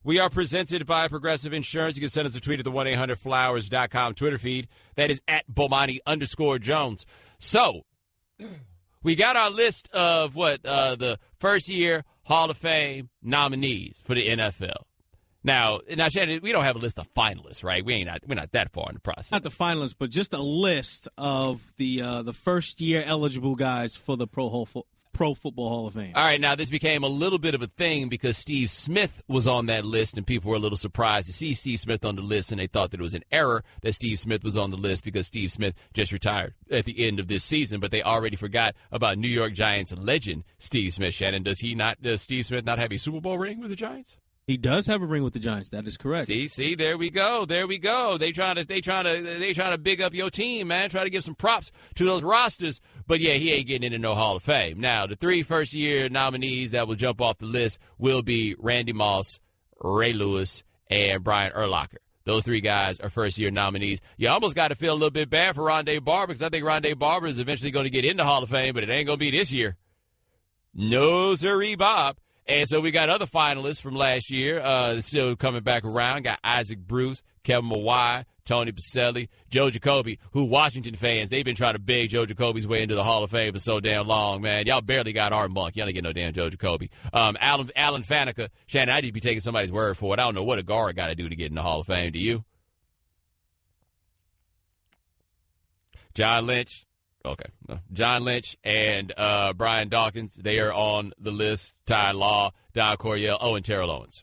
We are presented by Progressive Insurance. You can send us a tweet at the 1-800-Flowers.com Twitter feed. That is at Bomani_Jones. So, we got our list of the first year Hall of Fame nominees for the NFL. Now, Shannon, we don't have a list of finalists, right? We're not that far in the process. Not the finalists, but just a list of the first year eligible guys for the Pro Football Hall of Fame. All right, now this became a little bit of a thing because Steve Smith was on that list, and people were a little surprised to see Steve Smith on the list, and they thought that it was an error that Steve Smith was on the list because Steve Smith just retired at the end of this season, but they already forgot about New York Giants legend Steve Smith. Shannon, does Steve Smith not have a Super Bowl ring with the Giants? He does have a ring with the Giants. That is correct. See, there we go. They trying to big up your team, man. Try to give some props to those rosters. But yeah, he ain't getting into no Hall of Fame. Now, the 3 first-year nominees that will jump off the list will be Randy Moss, Ray Lewis, and Brian Urlacher. Those 3 guys are first-year nominees. You almost got to feel a little bit bad for Rondé Barber because I think Rondé Barber is eventually going to get into Hall of Fame, but it ain't going to be this year. No, sirree, Bob. And so we got other finalists from last year still coming back around. Got Isaac Bruce, Kevin Mawai, Tony Baselli, Joe Jacoby, who Washington fans, they've been trying to beg Joe Jacoby's way into the Hall of Fame for so damn long, man. Y'all barely got Art Monk. Y'all didn't get no damn Joe Jacoby. Alan Faneca, Shannon, I just be taking somebody's word for it. I don't know what a guard got to do to get in the Hall of Fame. Do you? John Lynch. Okay. John Lynch and Brian Dawkins, they are on the list. Ty Law, Don Coryell, and Terrell Owens.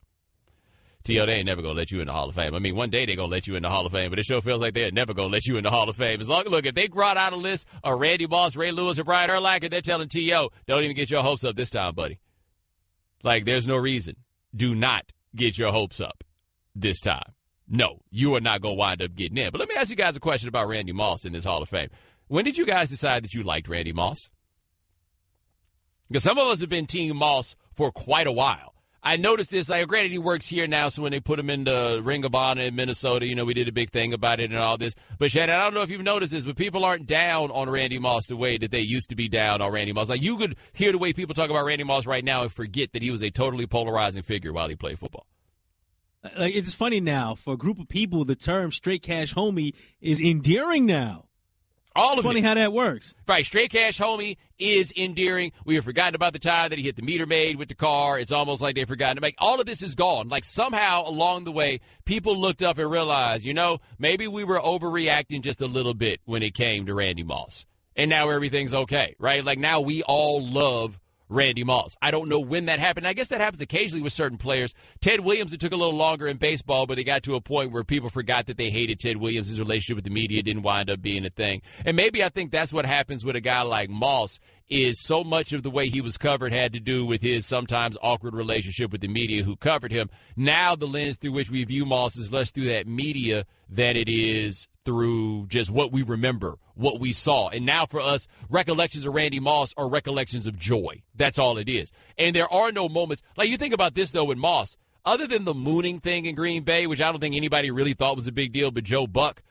T.O., they ain't never going to let you in the Hall of Fame. I mean, one day they're going to let you in the Hall of Fame, but it sure feels like they're never going to let you in the Hall of Fame. Look, if they brought out a list of Randy Moss, Ray Lewis, and Brian Urlacher, they're telling T.O., don't even get your hopes up this time, buddy. Like, there's no reason. Do not get your hopes up this time. No, you are not going to wind up getting in. But let me ask you guys a question about Randy Moss in this Hall of Fame. When did you guys decide that you liked Randy Moss? Because some of us have been Team Moss for quite a while. I noticed this. Granted, he works here now, so when they put him in the Ring of Honor in Minnesota, we did a big thing about it and all this. But, Shannon, I don't know if you've noticed this, but people aren't down on Randy Moss the way that they used to be down on Randy Moss. Like, you could hear the way people talk about Randy Moss right now and forget that he was a totally polarizing figure while he played football. Like, it's funny now. For a group of people, the term straight cash homie is endearing now. All of funny it. how that works. Right, straight cash homie is endearing. We have forgotten about the time that he hit the meter maid with the car. It's almost like they've forgotten to make. All of this is gone. Like somehow along the way, people looked up and realized, maybe we were overreacting just a little bit when it came to Randy Moss. And now everything's okay, right? Like now we all love Randy Moss. I don't know when that happened. I guess that happens occasionally with certain players. Ted Williams, it took a little longer in baseball, but they got to a point where people forgot that they hated Ted Williams. His relationship with the media didn't wind up being a thing. And maybe I think that's what happens with a guy like Moss, is so much of the way he was covered had to do with his sometimes awkward relationship with the media who covered him. Now the lens through which we view Moss is less through that media than it is through just what we remember, what we saw. And now for us, recollections of Randy Moss are recollections of joy. That's all it is. And there are no moments. Like, you think about this, though, with Moss. Other than the mooning thing in Green Bay, which I don't think anybody really thought was a big deal, but Joe Buck,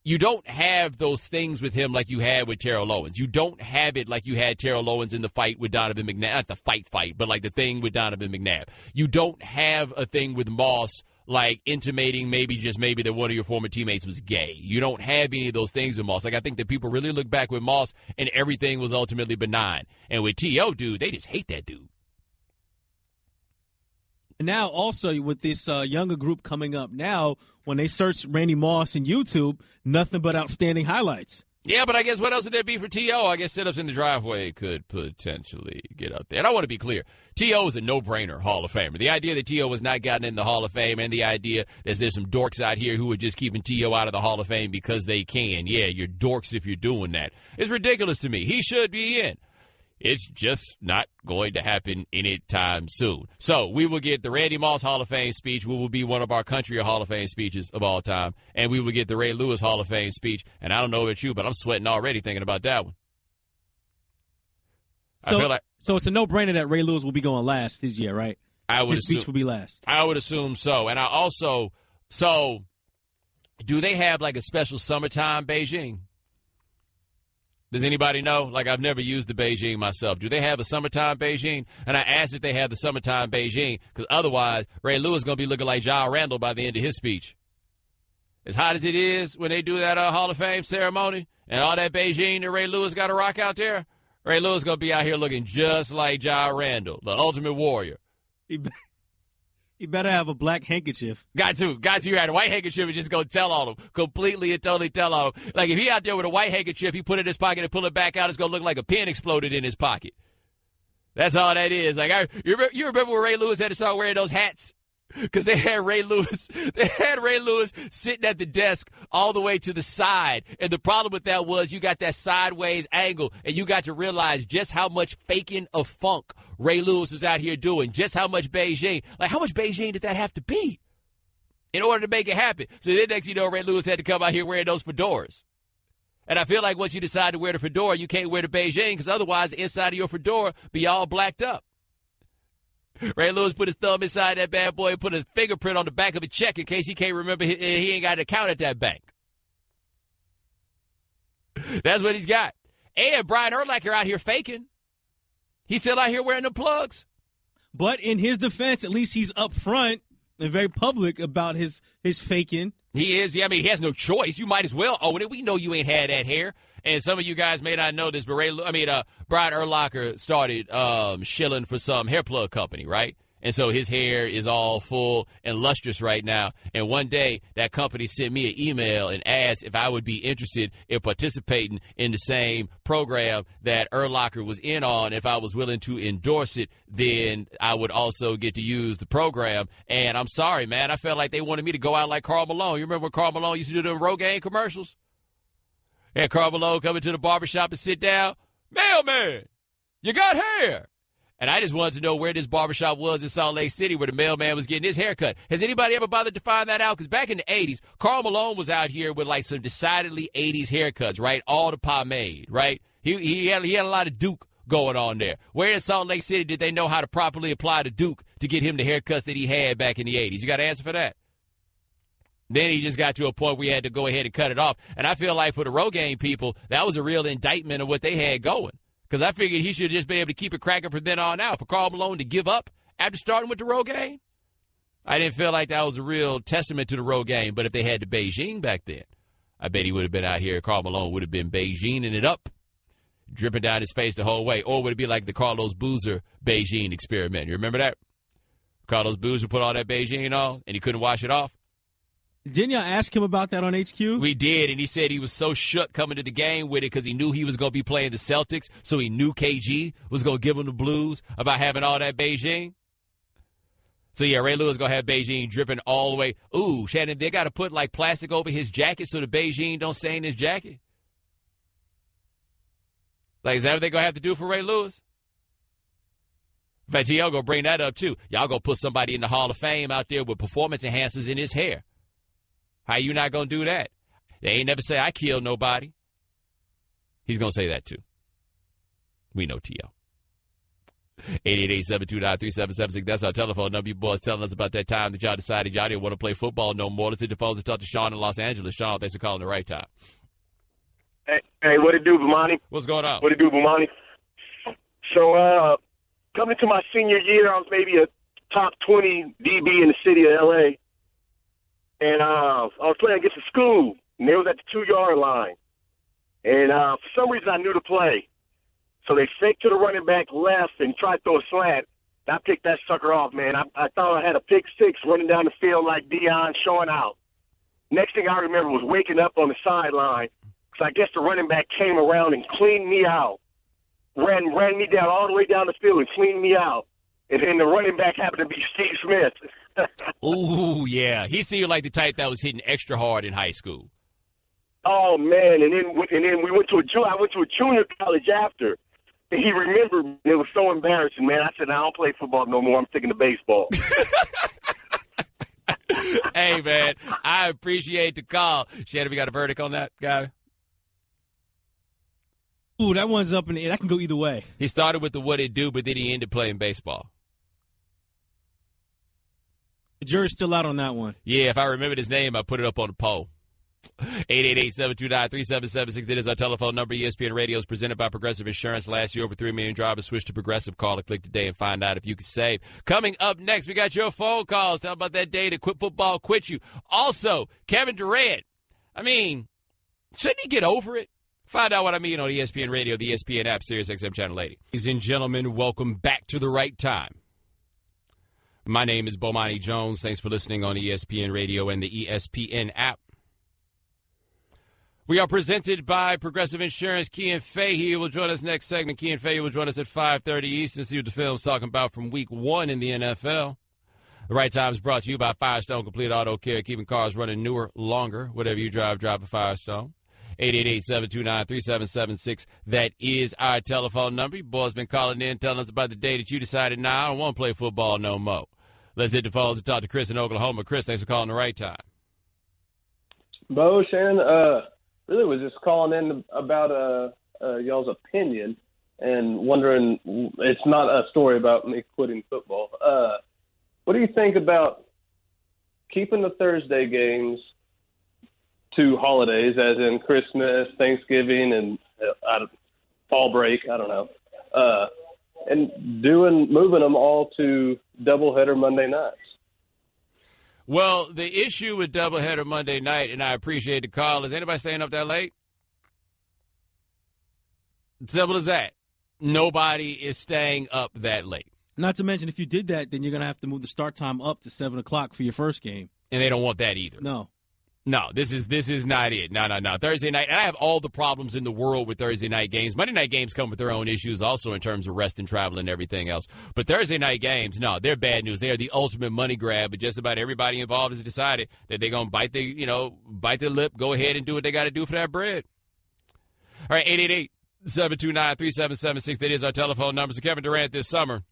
you don't have those things with him like you had with Terrell Owens. You don't have it like you had Terrell Owens in the fight with Donovan McNabb. Not the fight, but like the thing with Donovan McNabb. You don't have a thing with Moss like intimating maybe that one of your former teammates was gay. You don't have any of those things with Moss. Like, I think that people really look back with Moss and everything was ultimately benign. And with T.O., dude, they just hate that dude. And now also with this younger group coming up now, when they search Randy Moss in YouTube, nothing but outstanding highlights. Yeah, but I guess what else would there be for T.O.? I guess sit-ups in the driveway could potentially get up there. And I want to be clear. T.O. is a no-brainer Hall of Famer. The idea that T.O. has not gotten in the Hall of Fame and the idea that there's some dorks out here who are just keeping T.O. out of the Hall of Fame because they can. Yeah, you're dorks if you're doing that. It's ridiculous to me. He should be in. It's just not going to happen anytime soon. So we will get the Randy Moss Hall of Fame speech, which will be one of our country Hall of Fame speeches of all time. And we will get the Ray Lewis Hall of Fame speech. And I don't know about you, but I'm sweating already thinking about that one. So it's a no-brainer that Ray Lewis will be going last this year, right? His speech will be last. I would assume so. And I also, do they have like a special summertime Beijing? Does anybody know? Like, I've never used the Beijing myself. Do they have a summertime Beijing? And I asked if they have the summertime Beijing, because otherwise, Ray Lewis is going to be looking like John Randall by the end of his speech. As hot as it is when they do that Hall of Fame ceremony and all that Beijing that Ray Lewis got to rock out there, Ray Lewis is going to be out here looking just like John Randall, the Ultimate Warrior. He better have a black handkerchief. Got to. You had a white handkerchief and just go tell on him. Completely and totally tell on him. Like, if he out there with a white handkerchief, he put it in his pocket and pull it back out, it's going to look like a pin exploded in his pocket. That's all that is. Like, you remember when Ray Lewis had to start wearing those hats? Because they had Ray Lewis sitting at the desk all the way to the side. And the problem with that was you got that sideways angle, and you got to realize just how much faking of funk Ray Lewis was out here doing, just how much Beijing. Like, how much Beijing did that have to be in order to make it happen? So then next you know, Ray Lewis had to come out here wearing those fedoras. And I feel like once you decide to wear the fedora, you can't wear the Beijing, because otherwise the inside of your fedora be all blacked up. Ray Lewis put his thumb inside that bad boy and put his fingerprint on the back of a check in case he can't remember he ain't got an account at that bank. That's what he's got. And Brian Urlacher out here faking. He's still out here wearing the plugs. But in his defense, at least he's up front and very public about his faking. He is. Yeah, I mean, he has no choice. You might as well own it. We know you ain't had that hair. And some of you guys may not know this, but Brian Urlacher started shilling for some hair plug company, right? And so his hair is all full and lustrous right now. And one day, that company sent me an email and asked if I would be interested in participating in the same program that Urlacher was in on. If I was willing to endorse it, then I would also get to use the program. And I'm sorry, man. I felt like they wanted me to go out like Karl Malone. You remember when Karl Malone used to do the Rogaine commercials? And Karl Malone come into the barbershop and sit down. Mailman, you got hair. And I just wanted to know where this barbershop was in Salt Lake City where the mailman was getting his haircut. Has anybody ever bothered to find that out? Because back in the 80s, Karl Malone was out here with like some decidedly 80s haircuts, right? All the pomade, right? He had a lot of Duke going on there. Where in Salt Lake City did they know how to properly apply the Duke to get him the haircuts that he had back in the 80s? You got an answer for that? Then he just got to a point where he had to go ahead and cut it off. And I feel like for the Rogaine people, that was a real indictment of what they had going. Because I figured he should have just been able to keep it cracking from then on out. For Karl Malone to give up after starting with the Rogaine, I didn't feel like that was a real testament to the road game. But if they had the Beijing back then, I bet he would have been out here. Karl Malone would have been Beijinging it up, dripping down his face the whole way. Or would it be like the Carlos Boozer Beijing experiment? You remember that? Carlos Boozer put all that Beijing on, and he couldn't wash it off. Didn't y'all ask him about that on HQ? We did, and he said he was so shook coming to the game with it because he knew he was going to be playing the Celtics, so he knew KG was going to give him the blues about having all that Beijing. So, yeah, Ray Lewis going to have Beijing dripping all the way. Ooh, Shannon, they got to put, like, plastic over his jacket so the Beijing don't stain his jacket? Like, is that what they're going to have to do for Ray Lewis? In fact, y'all going to bring that up, too. Y'all going to put somebody in the Hall of Fame out there with performance enhancers in his hair. How you not going to do that? They ain't never say I killed nobody. He's going to say that, too. We know T.O. 888-729-3776. That's our telephone number. You boys telling us about that time that y'all decided y'all didn't want to play football no more. Let's hit the phones and talk to Sean in Los Angeles. Sean, thanks for calling the right time. Hey, what it do, Bomani? What's going on? What it do, Bomani? So, coming into my senior year, I was maybe a top 20 DB in the city of L.A., and I was playing against a school, and they was at the 2-yard line. And for some reason, I knew the play. So they faked to the running back left and tried to throw a slant. I picked that sucker off, man. I thought I had a pick six running down the field like Deion showing out. Next thing I remember was waking up on the sideline because I guess the running back came around and cleaned me out. Ran me down all the way down the field and cleaned me out. And then the running back happened to be Steve Smith. Ooh, yeah. He seemed like the type that was hitting extra hard in high school. Oh, man. And then we went to I went to a junior college after. And he remembered me. It was so embarrassing, man. I said, I don't play football no more. I'm sticking to baseball. Hey, man, I appreciate the call. Shannon, we got a verdict on that guy? Ooh, that one's up in the air. That can go either way. He started with the what it do, but then he ended playing baseball. The jury's still out on that one. Yeah, if I remembered his name, I put it up on the poll. 888-729-3776. That is our telephone number. ESPN Radio is presented by Progressive Insurance. Last year, over 3 million drivers switched to Progressive. Call or click today and find out if you can save. Coming up next, we got your phone calls. Tell about that day to quit football, quit you. Also, Kevin Durant. I mean, shouldn't he get over it? Find out what I mean on ESPN Radio, the ESPN app, Sirius XM Channel 80. Ladies and gentlemen, welcome back to the right time. My name is Bomani Jones. Thanks for listening on ESPN Radio and the ESPN app. We are presented by Progressive Insurance. Cian Fahey will join us next segment. Cian Fahey will join us at 5:30 Eastern. See what the film's talking about from Week 1 in the NFL. The Right Time is brought to you by Firestone Complete Auto Care, keeping cars running newer, longer. Whatever you drive a Firestone. 888-729-3776. That is our telephone number. Your boy's been calling in, telling us about the day that you decided, nah, I don't want to play football no more. Let's hit the phones and talk to Chris in Oklahoma. Chris, thanks for calling the Right Time. Bo, Shannon, really was just calling in about y'all's opinion and wondering, it's not a story about me quitting football. What do you think about keeping the Thursday games to holidays, as in Christmas, Thanksgiving, and fall break, I don't know, and moving them all to doubleheader Monday nights? Well, the issue with doubleheader Monday night, and I appreciate the call, is anybody staying up that late? Simple as that. Nobody is staying up that late. Not to mention, if you did that, then you're going to have to move the start time up to 7 o'clock for your first game. And they don't want that either. No, this is not it. No. Thursday night, and I have all the problems in the world with Thursday night games. Monday night games come with their own issues also in terms of rest and travel and everything else. But Thursday night games, no, they're bad news. They're the ultimate money grab, but just about everybody involved has decided that they're going to bite their lip, go ahead and do what they got to do for that bread. All right, 888-729-3776. That is our telephone number. So Kevin Durant this summer.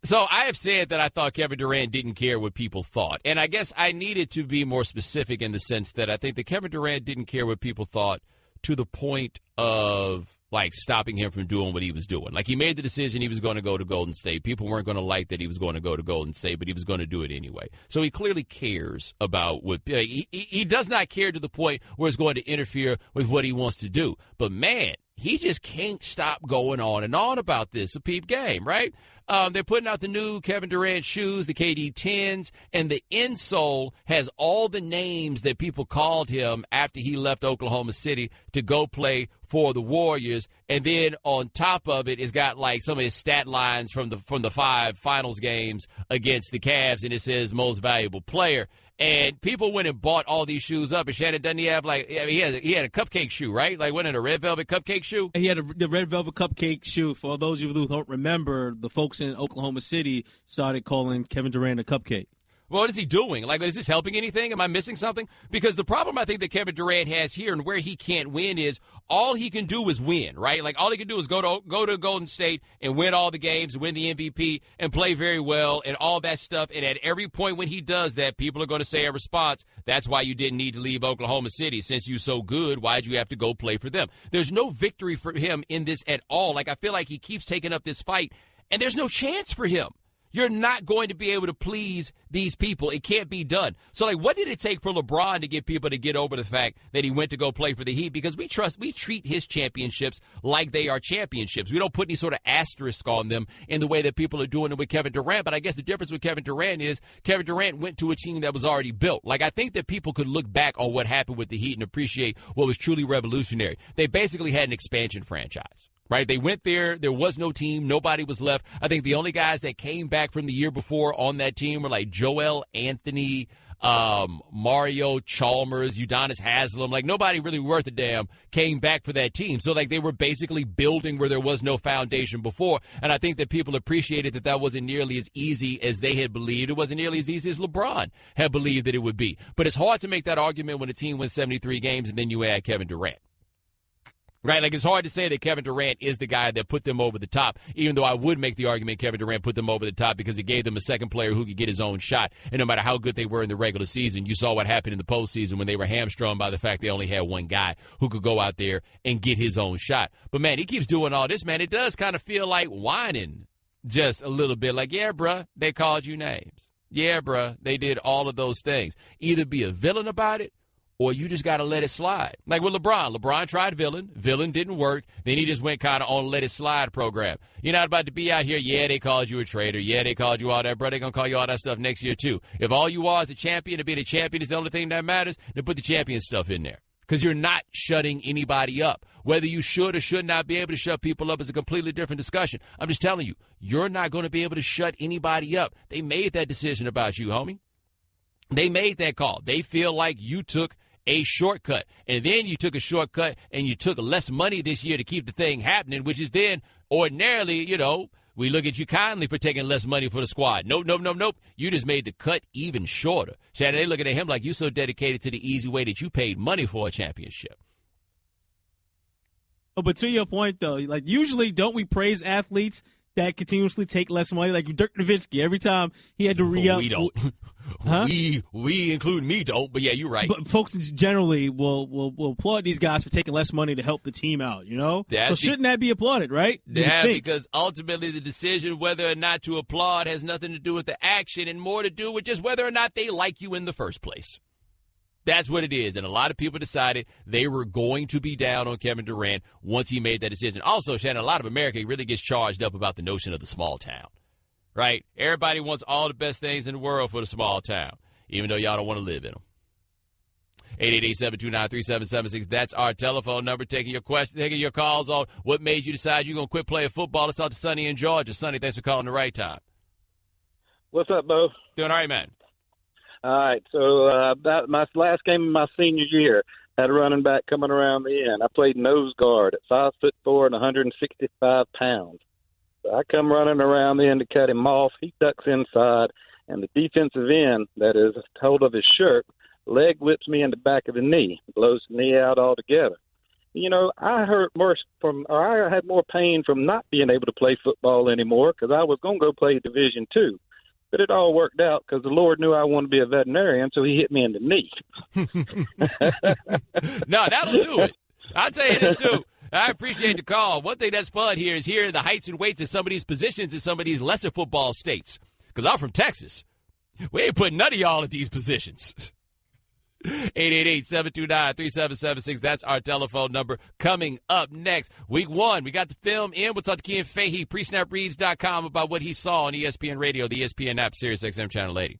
So I have said that I thought Kevin Durant didn't care what people thought. And I guess I needed to be more specific in the sense that I think that Kevin Durant didn't care what people thought to the point of, like, stopping him from doing what he was doing. Like, he made the decision he was going to go to Golden State. People weren't going to like that he was going to go to Golden State, but he was going to do it anyway. So he clearly cares about what he does not care to the point where it's going to interfere with what he wants to do. But, man, he just can't stop going on and on about this, a peep game, right? They're putting out the new Kevin Durant shoes, the KD 10s, and the insole has all the names that people called him after he left Oklahoma City to go play for the Warriors. And then on top of it, it's got like some of his stat lines from the 5 finals games against the Cavs, and it says most valuable player. And people went and bought all these shoes up. And Shannon, doesn't he have he had a cupcake shoe, right? Like, wasn't it a red velvet cupcake shoe? He had the red velvet cupcake shoe. For those of you who don't remember, the folks in Oklahoma City started calling Kevin Durant a cupcake. What is he doing? Like, is this helping anything? Am I missing something? Because the problem I think that Kevin Durant has here and where he can't win is all he can do is win, right? Like, all he can do is go to Golden State and win all the games, win the MVP, and play very well and all that stuff. And at every point when he does that, people are going to say a response, that's why you didn't need to leave Oklahoma City. Since you're so good, why'd you have to go play for them? There's no victory for him in this at all. Like, I feel like he keeps taking up this fight, and there's no chance for him. You're not going to be able to please these people. It can't be done. So, like, what did it take for LeBron to get people to get over the fact that he went to go play for the Heat? Because we treat his championships like they are championships. We don't put any sort of asterisk on them in the way that people are doing it with Kevin Durant. But I guess the difference with Kevin Durant is Kevin Durant went to a team that was already built. Like, I think that people could look back on what happened with the Heat and appreciate what was truly revolutionary. They basically had an expansion franchise. Right? They went there. There was no team. Nobody was left. I think the only guys that came back from the year before on that team were like Joel Anthony, Mario Chalmers, Udonis Haslem. Like, nobody really worth a damn came back for that team. So, like, they were basically building where there was no foundation before. And I think that people appreciated that wasn't nearly as easy as they had believed. It wasn't nearly as easy as LeBron had believed that it would be. But it's hard to make that argument when a team wins 73 games and then you add Kevin Durant. Right, like, it's hard to say that Kevin Durant is the guy that put them over the top, even though I would make the argument Kevin Durant put them over the top because it gave them a second player who could get his own shot. And no matter how good they were in the regular season, you saw what happened in the postseason when they were hamstrung by the fact they only had one guy who could go out there and get his own shot. But, man, he keeps doing all this, man. It does kind of feel like whining just a little bit. Like, yeah, bruh, they called you names. Yeah, bruh, they did all of those things. Either be a villain about it, or you just got to let it slide. Like with LeBron. LeBron tried villain. Villain didn't work. Then he just went kind of on let it slide program. You're not about to be out here, yeah, they called you a traitor. Yeah, they called you all that, bro. They're going to call you all that stuff next year, too. If all you are is a champion, to be the champion is the only thing that matters, then put the champion stuff in there. Because you're not shutting anybody up. Whether you should or should not be able to shut people up is a completely different discussion. I'm just telling you, you're not going to be able to shut anybody up. They made that decision about you, homie. They made that call. They feel like you took a shortcut. And then you took a shortcut and you took less money this year to keep the thing happening, which is then ordinarily, we look at you kindly for taking less money for the squad. Nope. You just made the cut even shorter. Shannon, they looking at him like you're so dedicated to the easy way that you paid money for a championship. Oh, but to your point, though, like, usually don't we praise athletes that continuously take less money? Like Dirk Nowitzki, every time he had to re-up. We don't. Huh? We including me, don't. But, yeah, you're right. But folks generally will applaud these guys for taking less money to help the team out, So shouldn't that be applauded, right? Yeah, because ultimately the decision whether or not to applaud has nothing to do with the action and more to do with just whether or not they like you in the first place. That's what it is. And a lot of people decided they were going to be down on Kevin Durant once he made that decision. Also, Shannon, a lot of America really gets charged up about the notion of the small town, right? Everybody wants all the best things in the world for the small town, even though y'all don't want to live in them. 888-729-3776. That's our telephone number. Taking your questions, taking your calls on what made you decide you're going to quit playing football. Let's talk to Sonny in Georgia. Sonny, thanks for calling the right time. What's up, Bo? Doing all right, man. All right, so about my last game of my senior year, had a running back coming around the end. I played nose guard at 5'4" and 165 pounds. So I come running around the end to cut him off. He ducks inside, and the defensive end that is hold of his shirt leg whips me in the back of the knee, blows the knee out altogether. I I had more pain from not being able to play football anymore because I was going to go play Division II. But it all worked out because the Lord knew I wanted to be a veterinarian, so he hit me in the knee. No, that'll do it. I'll tell you this, too. I appreciate the call. One thing that's fun here is hearing the heights and weights of some of these positions in some of these lesser football states. Because I'm from Texas. We ain't putting none of y'all at these positions. 888-729-3776. That's our telephone number. Coming up next, week 1, we got the film in. We'll talk to Cian Fahey, presnapreads.com, about what he saw on ESPN Radio, the ESPN app, Sirius XM Channel 80.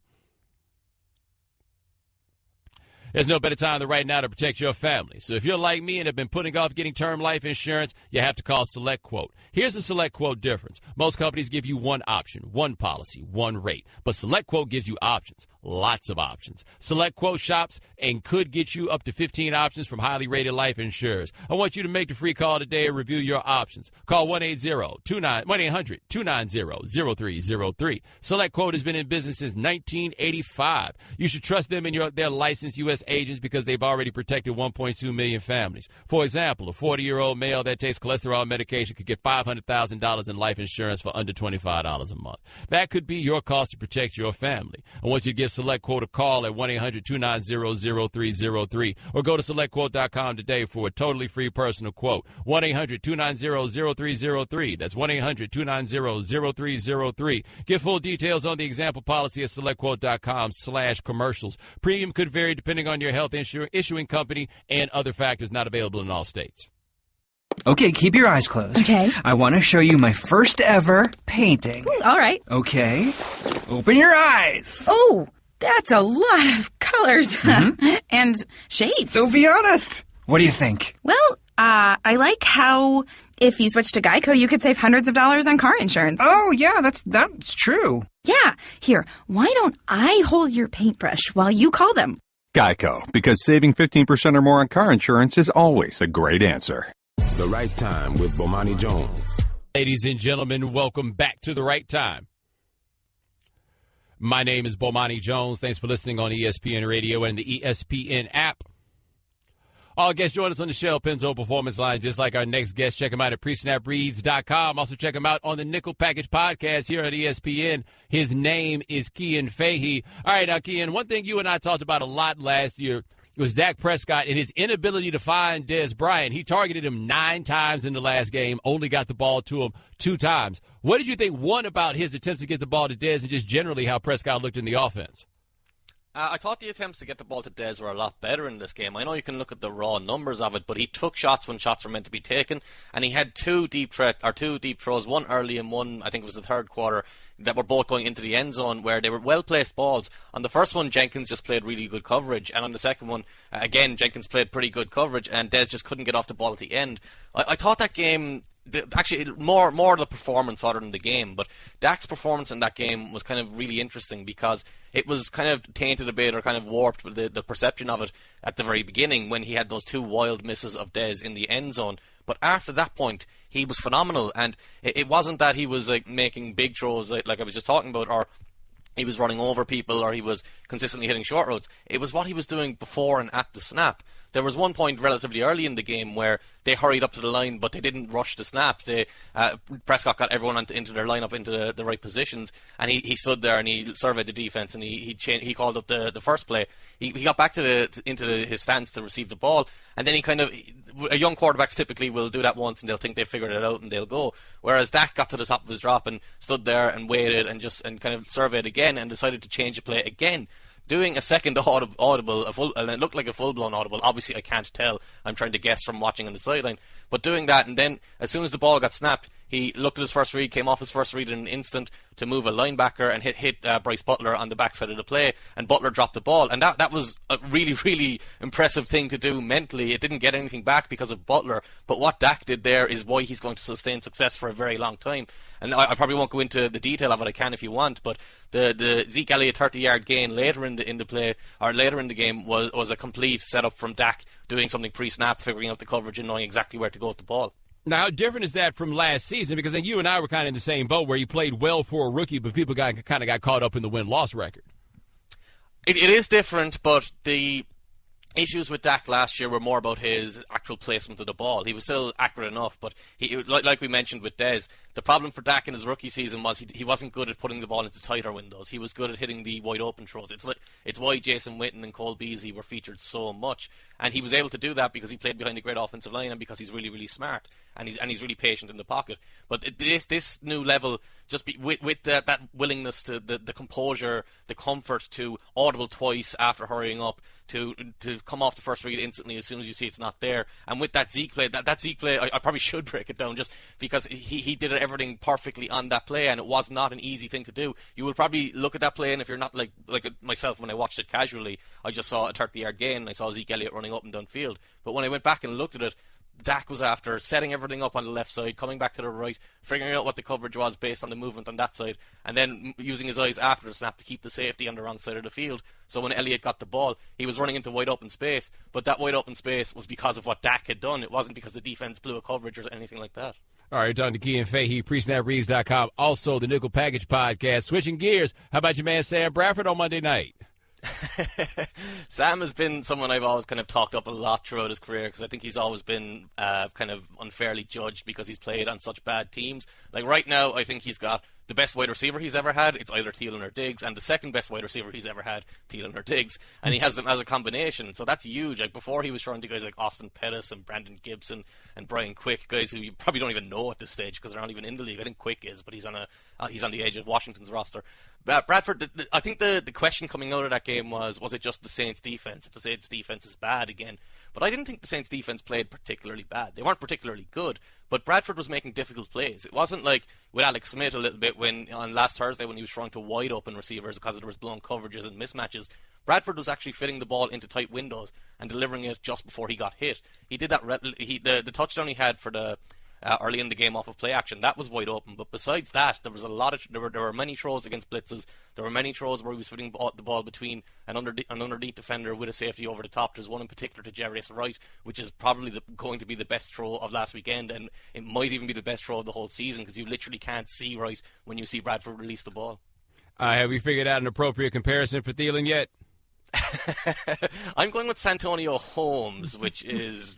There's no better time than right now to protect your family. So if you're like me and have been putting off getting term life insurance, you have to call SelectQuote. Here's the SelectQuote difference. Most companies give you one option, one policy, one rate. But SelectQuote gives you options, lots of options. SelectQuote shops and could get you up to 15 options from highly rated life insurers. I want you to make the free call today and review your options. Call 1-800-290-0303. SelectQuote has been in business since 1985. You should trust them and their licensed U.S. agents because they've already protected 1.2 million families. For example, a 40-year-old male that takes cholesterol medication could get $500,000 in life insurance for under $25 a month. That could be your cost to protect your family. I want you to give SelectQuote a call at 1-800-290-0303 or go to SelectQuote.com today for a totally free personal quote. 1-800-290-0303. That's 1-800-290-0303. Get full details on the example policy at SelectQuote.com/commercials. Premium could vary depending on your health issuing company and other factors, not available in all states. Okay, keep your eyes closed. Okay. I want to show you my first ever painting. All right. Okay. Open your eyes. Oh, that's a lot of colors and shades. So be honest. What do you think? Well, I like how if you switch to Geico, you could save hundreds of dollars on car insurance. Oh, yeah, that's true. Yeah. Here, why don't I hold your paintbrush while you call them? Geico, because saving 15% or more on car insurance is always a great answer. The Right Time with Bomani Jones. Ladies and gentlemen, welcome back to The Right Time. My name is Bomani Jones. Thanks for listening on ESPN Radio and the ESPN app. All guests join us on the Shell Pennzoil Performance Line, just like our next guest. Check them out at presnapreads.com. Also check them out on the Nickel Package podcast here at ESPN. His name is Cian Fahey. All right, now, Cian, one thing you and I talked about a lot last year was Dak Prescott and his inability to find Dez Bryant. He targeted him 9 times in the last game, only got the ball to him 2 times. What did you think, one, about his attempts to get the ball to Dez and just generally how Prescott looked in the offense? I thought the attempts to get the ball to Dez were a lot better in this game. I know you can look at the raw numbers of it, but he took shots when shots were meant to be taken, and he had 2 deep throws, one early and one, I think it was the third quarter, that were both going into the end zone where they were well-placed balls. On the first one, Jenkins just played really good coverage, and on the second one, again, Jenkins played pretty good coverage, and Dez just couldn't get off the ball at the end. I thought that game... Actually, more the performance other than the game, but Dak's performance in that game was kind of really interesting because it was kind of tainted a bit or kind of warped with the perception of it at the very beginning when he had those 2 wild misses of Dez in the end zone. But after that point, he was phenomenal, and it wasn't that he was like making big throws like I was just talking about, or he was running over people, or he was consistently hitting short roads. It was what he was doing before and at the snap. There was one point relatively early in the game where they hurried up to the line, but they didn't rush the snap. Prescott got everyone into their lineup into the right positions, and he stood there and he surveyed the defense, and he called up the first play. He got back into his stance to receive the ball, and then a young quarterbacks typically will do that once and they'll think they've figured it out and they'll go. Whereas Dak got to the top of his drop and stood there and waited and kind of surveyed again and decided to change the play again. Doing a second audible, and it looked like a full-blown audible. Obviously, I can't tell. I'm trying to guess from watching on the sideline. But doing that, and then as soon as the ball got snapped, he looked at his first read, came off his first read in an instant to move a linebacker and hit Bryce Butler on the backside of the play, and Butler dropped the ball. And that was a really, really impressive thing to do mentally. It didn't get anything back because of Butler, but what Dak did there is why he's going to sustain success for a very long time. And I probably won't go into the detail of it. I can if you want, but the Zeke Elliott 30-yard gain later in the play, or later in the game, was a complete setup from Dak doing something pre-snap, figuring out the coverage and knowing exactly where to go with the ball. Now, how different is that from last season? Because then you and I were kind of in the same boat where he played well for a rookie, but people got caught up in the win-loss record. It is different, but the issues with Dak last year were more about his actual placement of the ball. He was still accurate enough, but like we mentioned with Dez, the problem for Dak in his rookie season was he wasn't good at putting the ball into tighter windows. He was good at hitting the wide open throws. It's why Jason Witten and Cole Beasley were featured so much, and he was able to do that because he played behind a great offensive line and because he's really, really smart and he's really patient in the pocket. But this new level, just with that willingness to the composure, the comfort to audible twice after hurrying up, to come off the first read instantly as soon as you see it's not there, and with that Zeke play, that Zeke play, I probably should break it down just because he did everything perfectly on that play, and it was not an easy thing to do. You will probably look at that play, and if you're not like myself, when I watched it casually, I just saw a 30-yard gain, and I saw Zeke Elliott running up and downfield. But when I went back and looked at it, Dak was after setting everything up on the left side, coming back to the right, figuring out what the coverage was based on the movement on that side, and then using his eyes after the snap to keep the safety on the wrong side of the field. So when Elliott got the ball, he was running into wide open space, but that wide open space was because of what Dak had done. It wasn't because the defense blew a coverage or anything like that. All right, talking to Cian Fahey, PreSnapReads.com, also the Nickel Package Podcast. Switching gears, how about your man Sam Bradford on Monday night? Sam has been someone I've always kind of talked up a lot throughout his career because I think he's always been kind of unfairly judged because he's played on such bad teams. Like right now, I think he's got the best wide receiver he's ever had. It's either Thielen or Diggs, and the second best wide receiver he's ever had, Thielen or Diggs, and he has them as a combination. So that's huge. Like before, he was throwing to guys like Austin Pettis and Brandon Gibson and Brian Quick, guys who you probably don't even know at this stage because they're not even in the league. I think Quick is, but he's on the edge of Washington's roster. Bradford, I think the question coming out of that game was it just the Saints defense? If the Saints defense is bad again, but I didn't think the Saints defense played particularly bad. They weren't particularly good, but Bradford was making difficult plays. It wasn't like with Alex Smith a little bit when on last Thursday when he was throwing to wide open receivers because there was blown coverages and mismatches. Bradford was actually fitting the ball into tight windows and delivering it just before he got hit. He did that. The touchdown he had for the early in the game off of play action, that was wide open. But besides that, there was there were many throws against blitzes. There were many throws where he was fitting the ball between an underneath defender with a safety over the top. There's one in particular to Jarius Wright, which is probably going to be the best throw of last weekend, and it might even be the best throw of the whole season because you literally can't see Wright when you see Bradford release the ball. Have you figured out an appropriate comparison for Thielen yet? I'm going with Santonio Holmes, which is,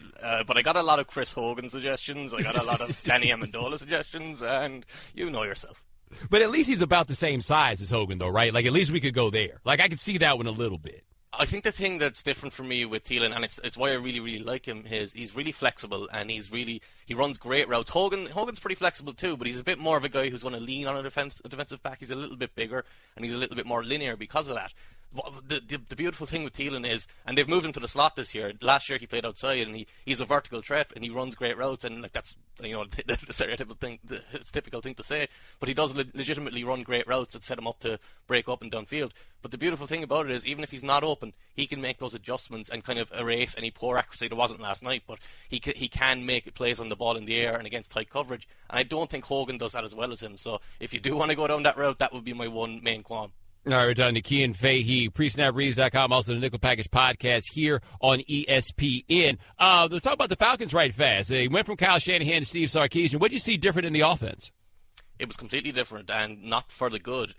but I got a lot of Chris Hogan suggestions. I got a lot of Danny Amendola suggestions, and you know yourself. But at least he's about the same size as Hogan, though, right? Like at least we could go there. Like I could see that one a little bit. I think the thing that's different for me with Thielen, and it's why I really, really like him, is he's really flexible and he runs great routes. Hogan's pretty flexible too, but he's a bit more of a guy who's going to lean on a defensive back. He's a little bit bigger and he's a little bit more linear because of that. The beautiful thing with Thielen is, and they've moved him to the slot this year. Last year he played outside, and he's a vertical threat, and he runs great routes, and like that's the stereotypical thing, it's a typical thing to say. But he does legitimately run great routes that set him up to break up and downfield. But the beautiful thing about it is, even if he's not open, he can make those adjustments and kind of erase any poor accuracy there wasn't last night. But he can make plays on the ball in the air and against tight coverage, and I don't think Hogan does that as well as him. So if you do want to go down that route, that would be my one main qualm. All right, we're done to Cian Fahey, PreSnapReads.com, also the Nickel Package Podcast here on ESPN. Let's talk about the Falcons right fast. They went from Kyle Shanahan to Steve Sarkisian. What did you see different in the offense? It was completely different and not for the good.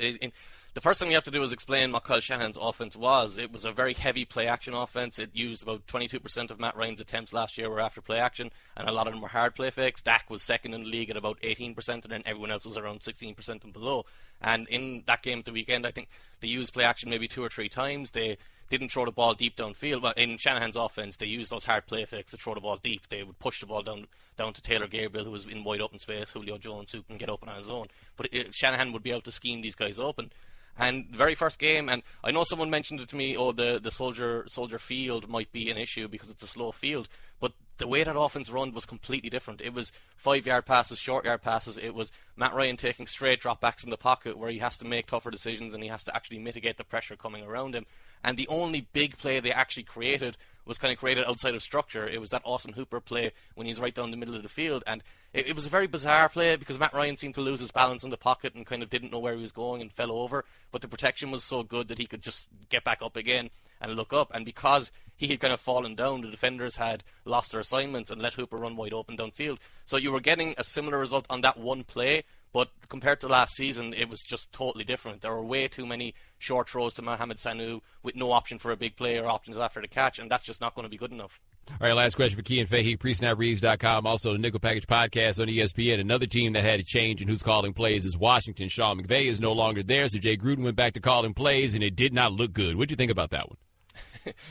The first thing you have to do is explain what Kyle Shanahan's offense was. It was a very heavy play-action offense. It used about 22% of Matt Ryan's attempts last year were after play-action, and a lot of them were hard play fakes. Dak was second in the league at about 18%, and then everyone else was around 16% and below. And in that game at the weekend, I think they used play-action maybe 2 or 3 times. They didn't throw the ball deep downfield. But in Shanahan's offense, they used those hard play fakes to throw the ball deep. They would push the ball down to Taylor Gabriel, who was in wide open space, Julio Jones, who can get open on his own. But Shanahan would be able to scheme these guys open. And the very first game, and I know someone mentioned it to me, the Soldier Field might be an issue because it's a slow field, but the way that offense run was completely different. It was 5-yard passes, short-yard passes. It was Matt Ryan taking straight dropbacks in the pocket where he has to make tougher decisions and he has to actually mitigate the pressure coming around him. And the only big play they actually created was kind of created outside of structure. It was that Austin Hooper play when he's right down the middle of the field. And it was a very bizarre play because Matt Ryan seemed to lose his balance in the pocket and kind of didn't know where he was going and fell over. But the protection was so good that he could just get back up again and look up. And because he had kind of fallen down, the defenders had lost their assignments and let Hooper run wide open downfield. So you were getting a similar result on that one play, but compared to last season, it was just totally different. There were way too many short throws to Mohamed Sanu with no option for a big play or options after the catch, and that's just not going to be good enough. All right, last question for Cian Fahey, presnapreads.com, also the Nickel Package Podcast on ESPN. Another team that had a change in who's calling plays is Washington. Sean McVay is no longer there, so Jay Gruden went back to calling plays, and it did not look good. What do you think about that one?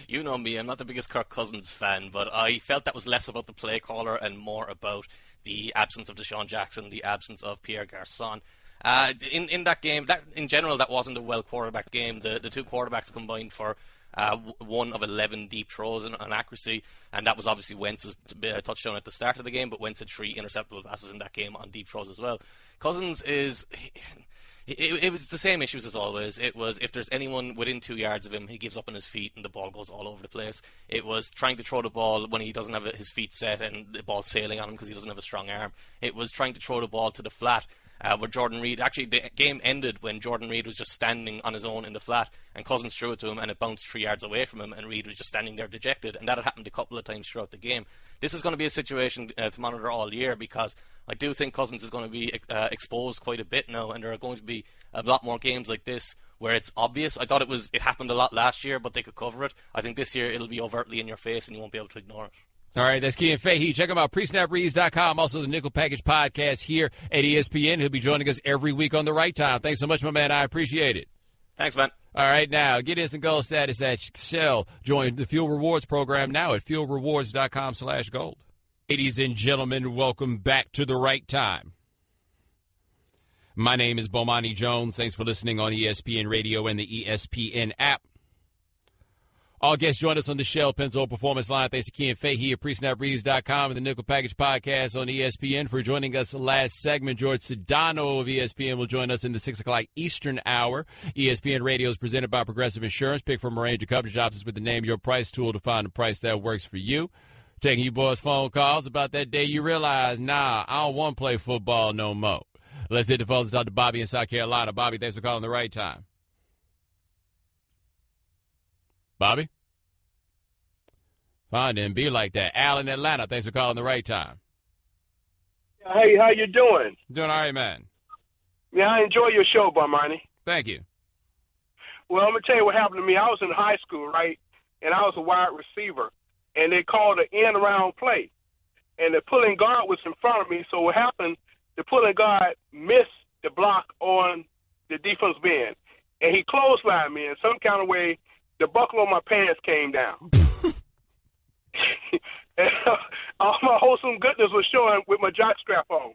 You know me, I'm not the biggest Kirk Cousins fan, but I felt that was less about the play caller and more about the absence of Deshaun Jackson, the absence of Pierre Garçon. In that game, in general, that wasn't a well quarterback game. The two quarterbacks combined for 1 of 11 deep throws on accuracy, and that was obviously Wentz's touchdown at the start of the game, but Wentz had 3 interceptable passes in that game on deep throws as well. Cousins is... It was the same issues as always. It was if there's anyone within 2 yards of him, he gives up on his feet and the ball goes all over the place. It was trying to throw the ball when he doesn't have his feet set and the ball sailing on him because he doesn't have a strong arm. It was trying to throw the ball to the flat where Jordan Reed... Actually, the game ended when Jordan Reed was just standing on his own in the flat and Cousins threw it to him and it bounced 3 yards away from him and Reed was just standing there dejected. And that had happened a couple of times throughout the game. This is going to be a situation to monitor all year because I do think Cousins is going to be exposed quite a bit now, and there are going to be a lot more games like this where it's obvious. I thought it happened a lot last year, but they could cover it. I think this year it'll be overtly in your face, and you won't be able to ignore it. All right, that's Cian Fahey. Check him out, presnapreads.com, also the Nickel Package Podcast here at ESPN. He'll be joining us every week on the right time. Thanks so much, my man. I appreciate it. Thanks, man. All right, now, get instant gold status at Shell. Join the Fuel Rewards program now at fuelrewards.com/gold. Ladies and gentlemen, welcome back to the right time. My name is Bomani Jones. Thanks for listening on ESPN Radio and the ESPN app. All guests join us on the Shell Pennzoil Performance Line. Thanks to Cian Fahey at presnapreads.com and the Nickel Package Podcast on ESPN for joining us last segment. Jorge Sedano of ESPN will join us in the 6 o'clock Eastern hour. ESPN Radio is presented by Progressive Insurance. Pick from a range of coverage options with the Name Your Price tool to find a price that works for you. Taking you boys' phone calls about that day you realize, I don't want to play football no more. Let's hit the phones and talk to Bobby in South Carolina. Bobby, thanks for calling the right time. Bobby? Fine, didn't be like that. Al in Atlanta, thanks for calling the right time. Hey, how you doing? Doing all right, man. Yeah, I enjoy your show, Bomani. Thank you. Well, I'm going to tell you what happened to me. I was in high school, right, and I was a wide receiver, and they called an end-around play, and the pulling guard was in front of me, so what happened, the pulling guard missed the block on the defensive end, and he clotheslined me in some kind of way. The buckle on my pants came down. And all my wholesome goodness was showing with my jockstrap on.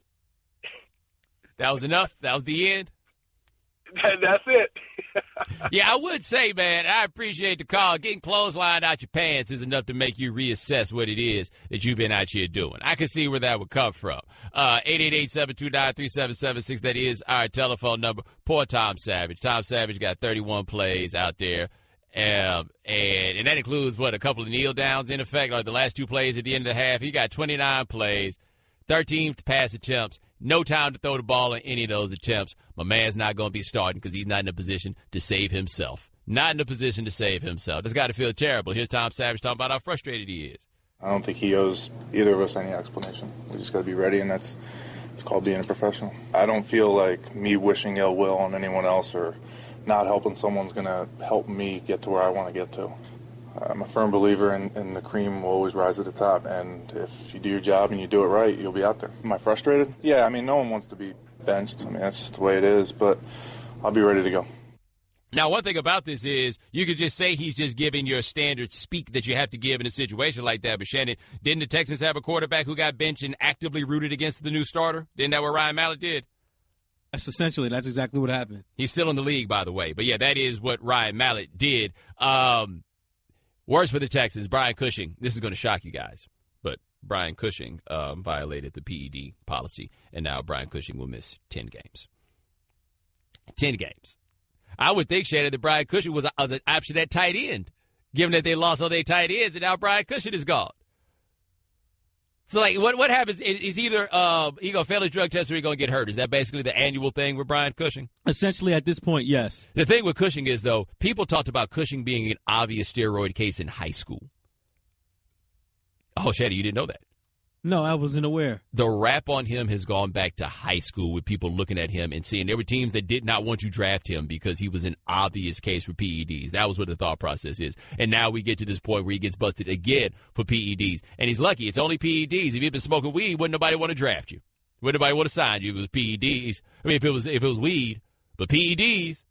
That was enough? That was the end? That's it. Yeah, I would say, man, I appreciate the call. Getting clotheslined out your pants is enough to make you reassess what it is that you've been out here doing. I can see where that would come from. 888-729-3776, that is our telephone number. Poor Tom Savage. Tom Savage got 31 plays out there. And that includes, a couple of kneel downs in effect, like the last 2 plays at the end of the half. He got 29 plays, 13 pass attempts, no time to throw the ball in any of those attempts. My man's not going to be starting because he's not in a position to save himself. Not in a position to save himself. That's got to feel terrible. Here's Tom Savage talking about how frustrated he is. I don't think he owes either of us any explanation. We just got to be ready, and it's called being a professional. I don't feel like me wishing ill will on anyone else or not helping someone's going to help me get to where I want to get to. I'm a firm believer in the cream will always rise to the top, and if you do your job and you do it right, you'll be out there. Am I frustrated? Yeah, no one wants to be benched. That's just the way it is, but I'll be ready to go. Now, one thing about this is you could just say he's just giving your standard speak that you have to give in a situation like that. But, Shannon, didn't the Texans have a quarterback who got benched and actively rooted against the new starter? Didn't that what Ryan Mallett did? That's exactly what happened. He's still in the league, by the way. But, yeah, that is what Ryan Mallett did. Worse for the Texans, Brian Cushing. This is going to shock you guys. But Brian Cushing violated the PED policy, and now Brian Cushing will miss 10 games. 10 games. I would think, Shannon, that Brian Cushing was an option at tight end, given that they lost all their tight ends, and now Brian Cushing is gone. So, what happens is either he going to fail his drug test or he going to get hurt. Is that basically the annual thing with Brian Cushing? Essentially, at this point, yes. The thing with Cushing is, though, people talked about Cushing being an obvious steroid case in high school. Oh, Shannon, you didn't know that. No, I wasn't aware. The rap on him has gone back to high school with people looking at him and seeing there were teams that did not want to draft him because he was an obvious case for PEDs. That was what the thought process is. And now we get to this point where he gets busted again for PEDs. And he's lucky. It's only PEDs. If you'd been smoking weed, wouldn't nobody want to draft you. Wouldn't nobody want to sign you if it was PEDs. I mean, if it was weed. But PEDs,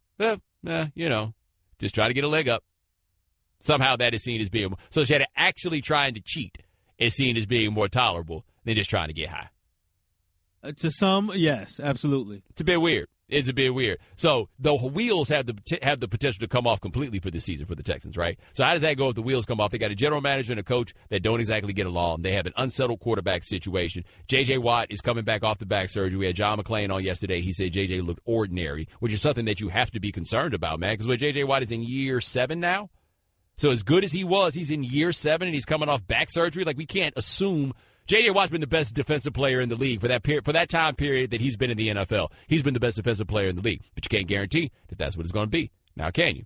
just trying to get a leg up. Somehow that is seen as being – so she had to actually trying to cheat is seen as being more tolerable than just trying to get high. To some, yes, absolutely. It's a bit weird. It's a bit weird. So the wheels have the potential to come off completely for this season for the Texans, right? So how does that go if the wheels come off? They got a general manager and a coach that don't exactly get along. They have an unsettled quarterback situation. J.J. Watt is coming back off the back surgery. We had John McClain on yesterday. He said J.J. looked ordinary, which is something that you have to be concerned about, man, because J.J. Watt is in year 7 now. So as good as he was, he's in year 7 and he's coming off back surgery. Like, we can't assume J.J. Watt's been the best defensive player in the league for that time period that he's been in the NFL. He's been the best defensive player in the league. But you can't guarantee that that's what it's going to be. Now, can you?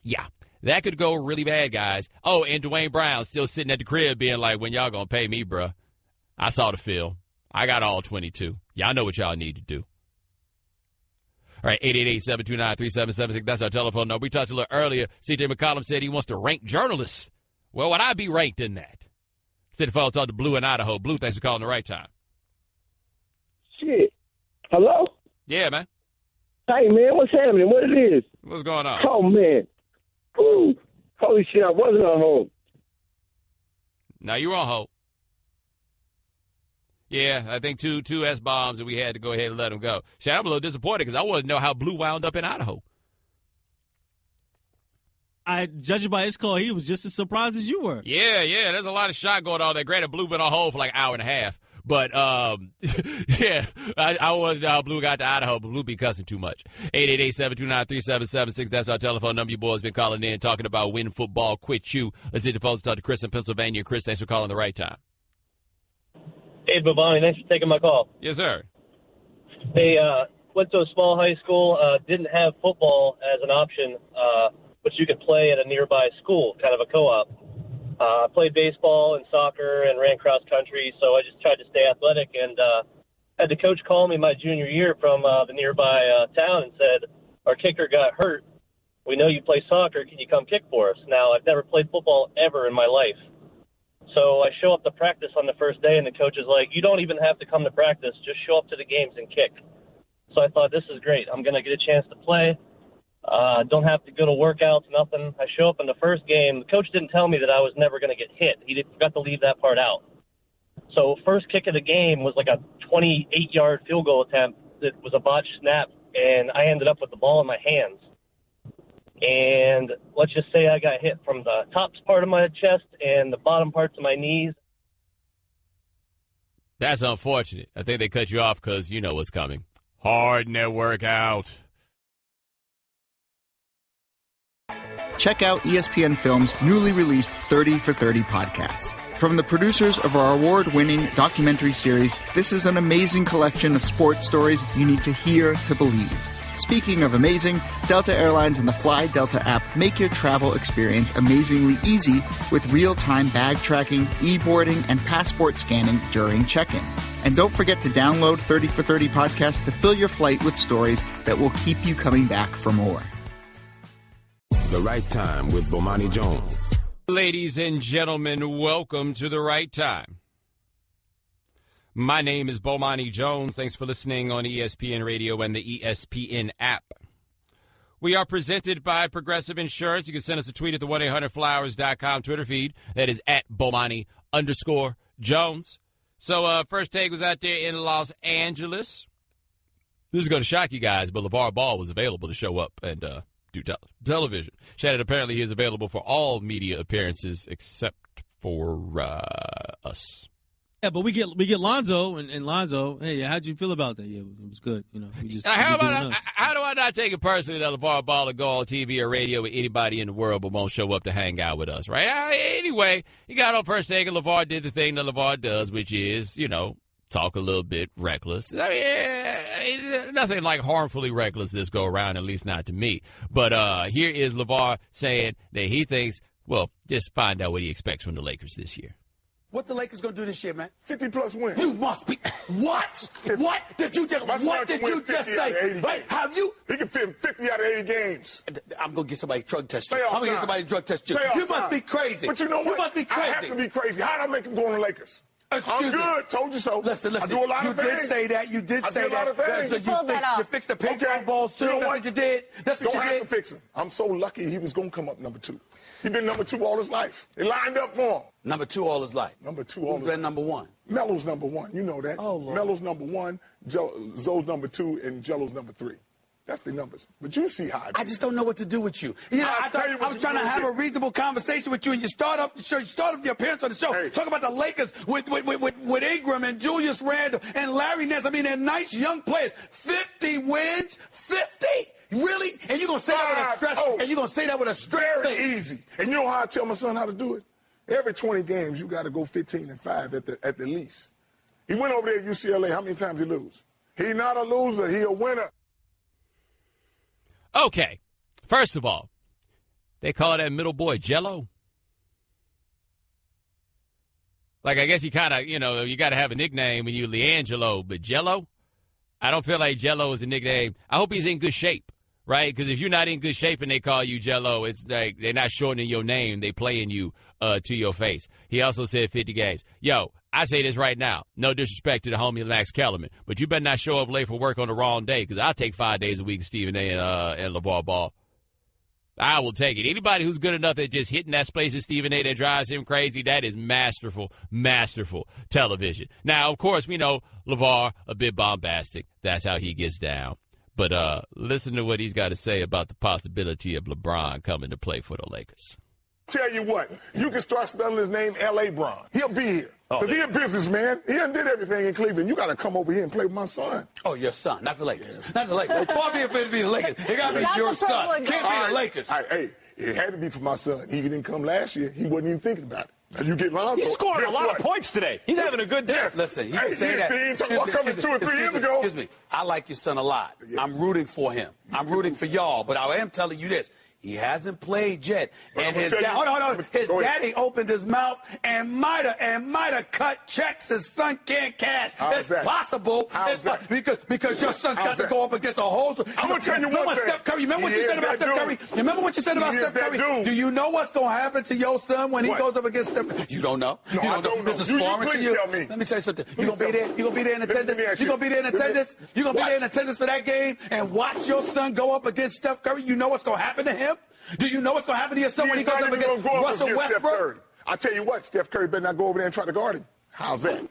Yeah, that could go really bad, guys. Oh, and Dwayne Brown still sitting at the crib being like, when y'all going to pay me, bruh? I saw the film. I got all 22. Y'all know what y'all need to do. All right, 888-729-3776. That's our telephone number. We talked a little earlier. C.J. McCollum said he wants to rank journalists. Well, would I be ranked in that? Said if I talk to Blue in Idaho. Blue, thanks for calling the right time. Shit. Hello? Yeah, man. Hey, man, what's happening? What it is? What's going on? Oh, man. Ooh. Holy shit, I wasn't on hold. Now you were on hold. Yeah, I think two S-bombs, and we had to go ahead and let them go. Shit, I'm a little disappointed because I wanted to know how Blue wound up in Idaho. Judging by his call, he was just as surprised as you were. Yeah, there's a lot of shot going on there. Granted, Blue been on hold for like an hour and a half. But, yeah, I wasn't know how Blue got to Idaho, but Blue be cussing too much. 888-729-3776. That's our telephone number. You boys been calling in, talking about when football quit you. Let's hit the phones, talk to Chris in Pennsylvania. Chris, thanks for calling the right time. Hey, Bomani, thanks for taking my call. Yes, sir. Hey, went to a small high school, didn't have football as an option, but you could play at a nearby school, kind of a co-op. I played baseball and soccer and ran cross country, so I just tried to stay athletic, and had the coach call me my junior year from the nearby town and said, our kicker got hurt. We know you play soccer. Can you come kick for us? Now, I've never played football ever in my life. So I show up to practice on the first day, and the coach is like, you don't even have to come to practice. Just show up to the games and kick. So I thought, this is great. I'm going to get a chance to play. Don't have to go to workouts, nothing. I show up in the first game. The coach didn't tell me that I was never going to get hit. He forgot to leave that part out. So first kick of the game was like a 28-yard field goal attempt that was a botched snap, and I ended up with the ball in my hands. And let's just say I got hit from the top part of my chest and the bottom parts of my knees. That's unfortunate. I think they cut you off because you know what's coming. Hard net workout. Check out ESPN Films' newly released 30 for 30 podcasts. From the producers of our award-winning documentary series, this is an amazing collection of sports stories you need to hear to believe. Speaking of amazing, Delta Airlines and the Fly Delta app make your travel experience amazingly easy with real-time bag tracking, e-boarding, and passport scanning during check-in. And don't forget to download 30 for 30 podcasts to fill your flight with stories that will keep you coming back for more. The Right Time with Bomani Jones. Ladies and gentlemen, welcome to The Right Time. My name is Bomani Jones. Thanks for listening on ESPN Radio and the ESPN app. We are presented by Progressive Insurance. You can send us a tweet at the 1-800-Flowers.com Twitter feed. That is at Bomani_Jones. So first take was out there in Los Angeles. This is going to shock you guys, but LeVar Ball was available to show up and do television. Shannon, apparently he is available for all media appearances except for us. Yeah, but we get Lonzo and Lonzo. Hey, how'd you feel about that? Yeah, it was good. You know, how do I not take it personally that LeVar Ball will go on TV or radio with anybody in the world but won't show up to hang out with us, right? Anyway, he got on first take and LeVar did the thing that LeVar does, which is, talk a little bit reckless. I mean, nothing like harmfully reckless this go around, at least not to me. But here is LeVar saying that he thinks, well, just find out what he expects from the Lakers this year. What the Lakers gonna do this year, man? 50+ wins. You must be. What? What did you just? What did you just say? Wait, have you? He can fit 50 out of 80 games. I'm gonna get somebody to drug test you. Stay off I'm gonna get time. somebody to drug test you. Stay off You must time. be crazy. But you know what? You must be crazy. I have to be crazy. How did I make him go on the Lakers? I'm good. Told you so. Listen. I do a lot you of things. did say that. You did I say do a lot that. of things. So you fixed the ping-pong balls too. You know That's what? what you did. That's what Don't you have did. to fix him. I'm so lucky he was gonna come up number 2. He's been number 2 all his life. They lined up for him. Number 2 all his life. Number 2 all his life. number 1? Melo's number 1. You know that. Oh, Lord. Melo's number 1, Zoe's number 2, and Jello's number 3. That's the numbers. But you see how I just don't know what to do with you. You know, I was trying to have a reasonable conversation with you, and you start off the show. You start off your appearance on the show. Talk about the Lakers with Ingram and Julius Randle and Larry Nance. I mean, they're nice young players. 50 wins? 50? Really? And you're going to say that with a stress? And you're going to say that with a stress? Very easy. And you know how I tell my son how to do it? Every 20 games, you got to go 15-5 at the least. He went over there at UCLA. How many times he lose? He not a loser. He a winner. Okay, first of all, they call that middle boy Jello. Like, I guess you kind of, you got to have a nickname when you LiAngelo, but Jello? I don't feel like Jello is a nickname. I hope he's in good shape, right? Because if you're not in good shape and they call you Jello, it's like they're not shortening your name. They playing you to your face. He also said 50 games. Yo, I say this right now. No disrespect to the homie Max Kellerman, but you better not show up late for work on the wrong day, because I'll take 5 days a week Stephen A. and LeVar Ball. I will take it. Anybody who's good enough at just hitting that space at Stephen A. that drives him crazy, that is masterful television. Now, of course, we know LeVar, a bit bombastic. That's how he gets down. But listen to what he's got to say about the possibility of LeBron coming to play for the Lakers. Tell you what, you can start spelling his name L.A. Bron. He'll be here. Because he a businessman. He done did everything in Cleveland. You got to come over here and play with my son. Oh, your son, not the Lakers. Not the Lakers. Far be it for it to be the Lakers. It got to be your son. Can't be the Lakers. All right, hey, it had to be for my son. He didn't come last year. He wasn't even thinking about it. Now you get Lonzo. He's scoring a lot of points today. He's having a good day. Yes. Listen, he can say that. He ain't talking about coming 2 or 3 years ago. Excuse me. I like your son a lot. Yes. I'm rooting for him. I'm rooting for y'all. But I am telling you this. He hasn't played yet. And his daddy opened his mouth and might have cut checks his son can't cash. It's possible. Because your son's got to go up against a whole. I'm going to tell you one thing. Steph Curry, remember what you said about Steph Curry? Remember what you said about Steph Curry? Do you know what's going to happen to your son when he goes up against Steph Curry? You don't know. No, I don't know. This is foreign to you. Let me tell you something. You're going to be there. You're going to be there in attendance. You're going to be there in attendance. You're going to be there in attendance for that game and watch your son go up against Steph Curry. You know what's going to happen to him? Do you know what's going to happen to your son when he goes up against Russell Westbrook? I tell you what, Steph Curry better not go over there and try to guard him. How's that?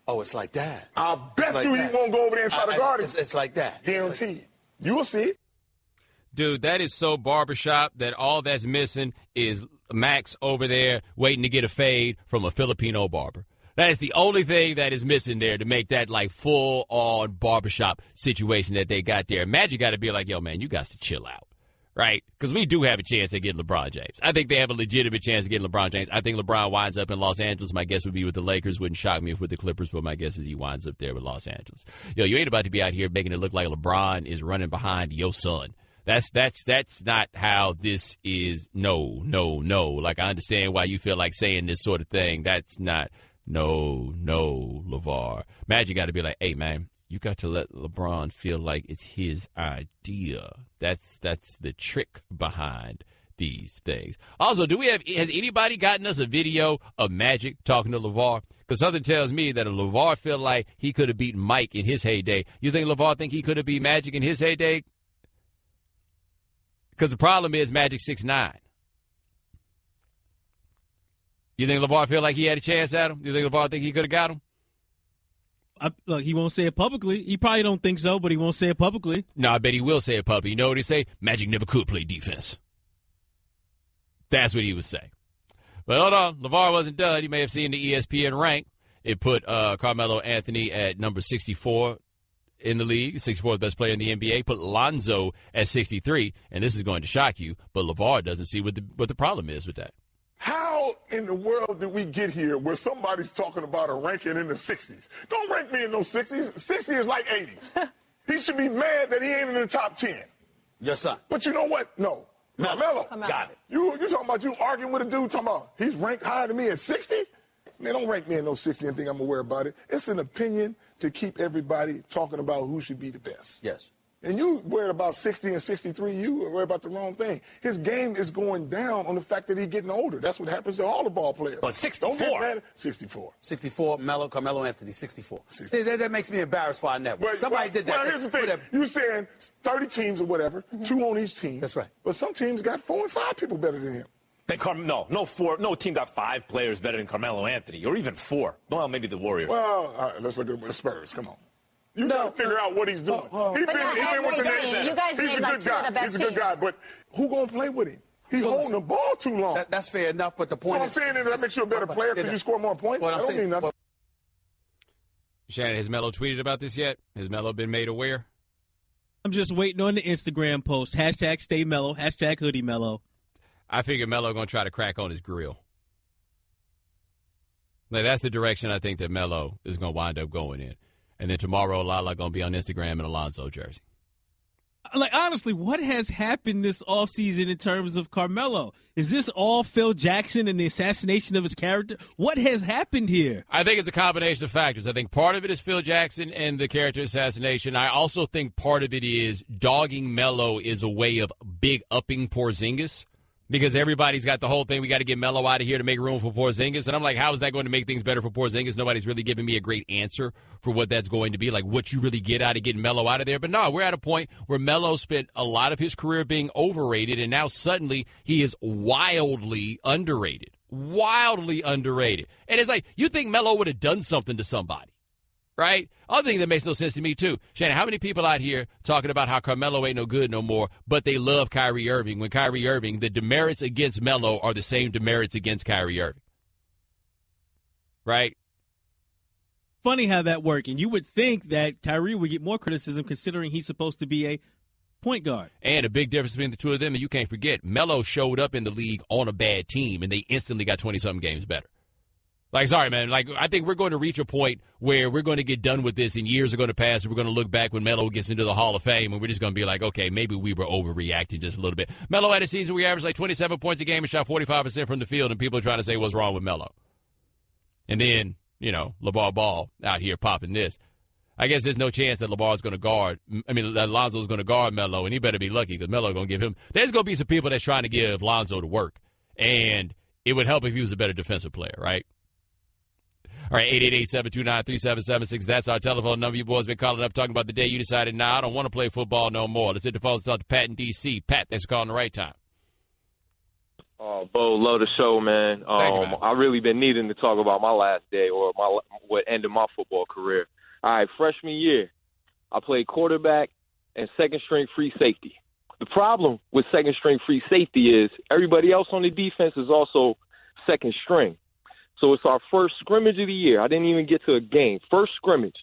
Oh, it's like that. I bet you he won't go over there and try to guard him. It's like that. Guaranteed. You will see it. Dude, that is so barbershop that all that's missing is Max over there waiting to get a fade from a Filipino barber. That is the only thing that is missing there to make that like full-on barbershop situation that they got there. Magic got to be like, yo, man, you got to chill out. Right? Because we do have a chance at getting LeBron James. I think they have a legitimate chance of getting LeBron James. I think LeBron winds up in Los Angeles. My guess would be with the Lakers. Wouldn't shock me if with the Clippers, but my guess is he winds up there with Los Angeles. Yo, you ain't about to be out here making it look like LeBron is running behind your son. That's not how this is. No. Like, I understand why you feel like saying this sort of thing. That's not. No, LeVar. Magic got to be like, hey, man. You got to let LeBron feel like it's his idea. That's the trick behind these things. Also, has anybody gotten us a video of Magic talking to LeVar? Because something tells me that if LeVar feel like he could have beaten Mike in his heyday, you think LeVar think he could have beat Magic in his heyday? Because the problem is Magic 6'9". You think LeVar feel like he had a chance at him? You think LeVar think he could have got him? Look, he won't say it publicly. He probably don't think so, but he won't say it publicly. No, I bet he will say it publicly. You know what he say? Magic never could play defense. That's what he would say. But hold on. LeVar wasn't done. You may have seen the ESPN rank. It put Carmelo Anthony at number 64 in the league, 64th best player in the NBA. Put Lonzo at 63, and this is going to shock you, but LeVar doesn't see what the problem is with that. How in the world did we get here where somebody's talking about a ranking in the 60s? Don't rank me in those 60s. 60 is like 80. He should be mad that he ain't in the top 10. Your son. But you know what? No. Carmelo. Got it. You talking about you arguing with a dude talking about he's ranked higher than me at 60? Man, don't rank me in no 60 and think I'm aware about it. It's an opinion to keep everybody talking about who should be the best. Yes. And you worried about 60 and 63, you worried about the wrong thing. His game is going down on the fact that he's getting older. That's what happens to all the ball players. But 64. Don't get mad. 64. 64, Carmelo Anthony, 64. See, that makes me embarrassed for our network. Somebody did that. Well, here's the thing. You saying 30 teams or whatever, 2 on each team. That's right. But some teams got 4 and 5 people better than him. No team got 5 players better than Carmelo Anthony, or even 4. Well, maybe the Warriors. Well, let's look at the Spurs. Come on. You got to figure out what he's doing. He's been with the Nets. You guys He's a good guy. He's a good guy, but who gonna play with him? He's holding the ball too long. That's fair enough, but the point is... So I'm saying that makes you a better player because you score more points. I don't mean nothing. Shannon, has Melo tweeted about this yet? Has Melo been made aware? I'm just waiting on the Instagram post. Hashtag stay Melo. Hashtag hoodie Melo. I figure Melo going to try to crack on his grill. Like, that's the direction I think that Melo is going to wind up going in. And then tomorrow, Lala going to be on Instagram in a Lonzo jersey. Like, honestly, what has happened this offseason in terms of Carmelo? Is this all Phil Jackson and the assassination of his character? What has happened here? I think it's a combination of factors. I think part of it is Phil Jackson and the character assassination. I also think part of it is dogging Melo is a way of big upping Porzingis. Because everybody's got the whole thing, we got to get Melo out of here to make room for Porzingis. And I'm like, how is that going to make things better for Porzingis? Nobody's really giving me a great answer for what that's going to be, like what you really get out of getting Melo out of there. But no, we're at a point where Melo spent a lot of his career being overrated, and now suddenly he is wildly underrated. Wildly underrated. And it's like, you think Melo would have done something to somebody, right? Other thing that makes no sense to me, too. Shannon, how many people out here talking about how Carmelo ain't no good no more, but they love Kyrie Irving, when Kyrie Irving, the demerits against Melo are the same demerits against Kyrie Irving? Right? Funny how that works. And you would think that Kyrie would get more criticism considering he's supposed to be a point guard. And a big difference between the two of them, and you can't forget, Melo showed up in the league on a bad team, and they instantly got 20-something games better. Like, sorry, man. Like, I think we're going to reach a point where we're going to get done with this, and years are going to pass, and we're going to look back when Melo gets into the Hall of Fame, and we're just going to be like, okay, maybe we were overreacting just a little bit. Melo had a season where he averaged like 27 points a game and shot 45% from the field, and people are trying to say what's wrong with Melo. And then, you know, Lavar Ball out here popping this. I guess there's no chance that Lavar's going to guard. I mean, that Lonzo's going to guard Melo, and he better be lucky because Melo going to give him. There's going to be some people that's trying to give Lonzo to work, and it would help if he was a better defensive player, right? All right, 888-729-3776. That's our telephone number. You boys been calling up talking about the day you decided, nah, I don't want to play football no more. Let's hit the phone and talk to Pat in D.C. Pat, thanks for calling the right time. Bo, love the show, man. I really been needing to talk about my last day or what ended my football career. All right, freshman year, I played quarterback and second-string free safety. The problem with second-string free safety is everybody else on the defense is also second string. So it's our first scrimmage of the year. I didn't even get to a game. First scrimmage.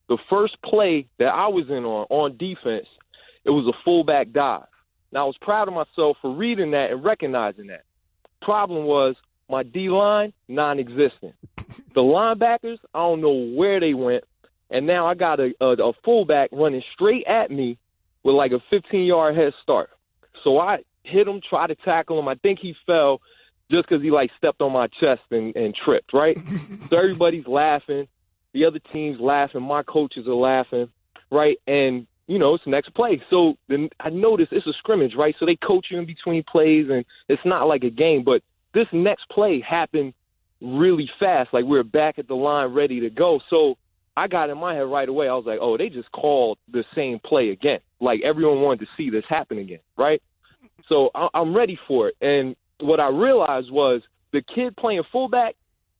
The first play that I was in on defense, it was a fullback dive. Now, I was proud of myself for reading that and recognizing that. Problem was my D-line, non-existent. The linebackers, I don't know where they went. And now I got a fullback running straight at me with like a 15-yard head start. So I hit him, tried to tackle him. I think he fell just because he, like, stepped on my chest and tripped, right? So everybody's laughing. The other team's laughing. My coaches are laughing, right? And, you know, it's the next play. So then I noticed it's a scrimmage, right? So they coach you in between plays, and it's not like a game. But this next play happened really fast. Like, we were back at the line ready to go. So I got in my head right away. I was like, oh, they just called the same play again. Like, everyone wanted to see this happen again, right? So I'm ready for it. And what I realized was the kid playing fullback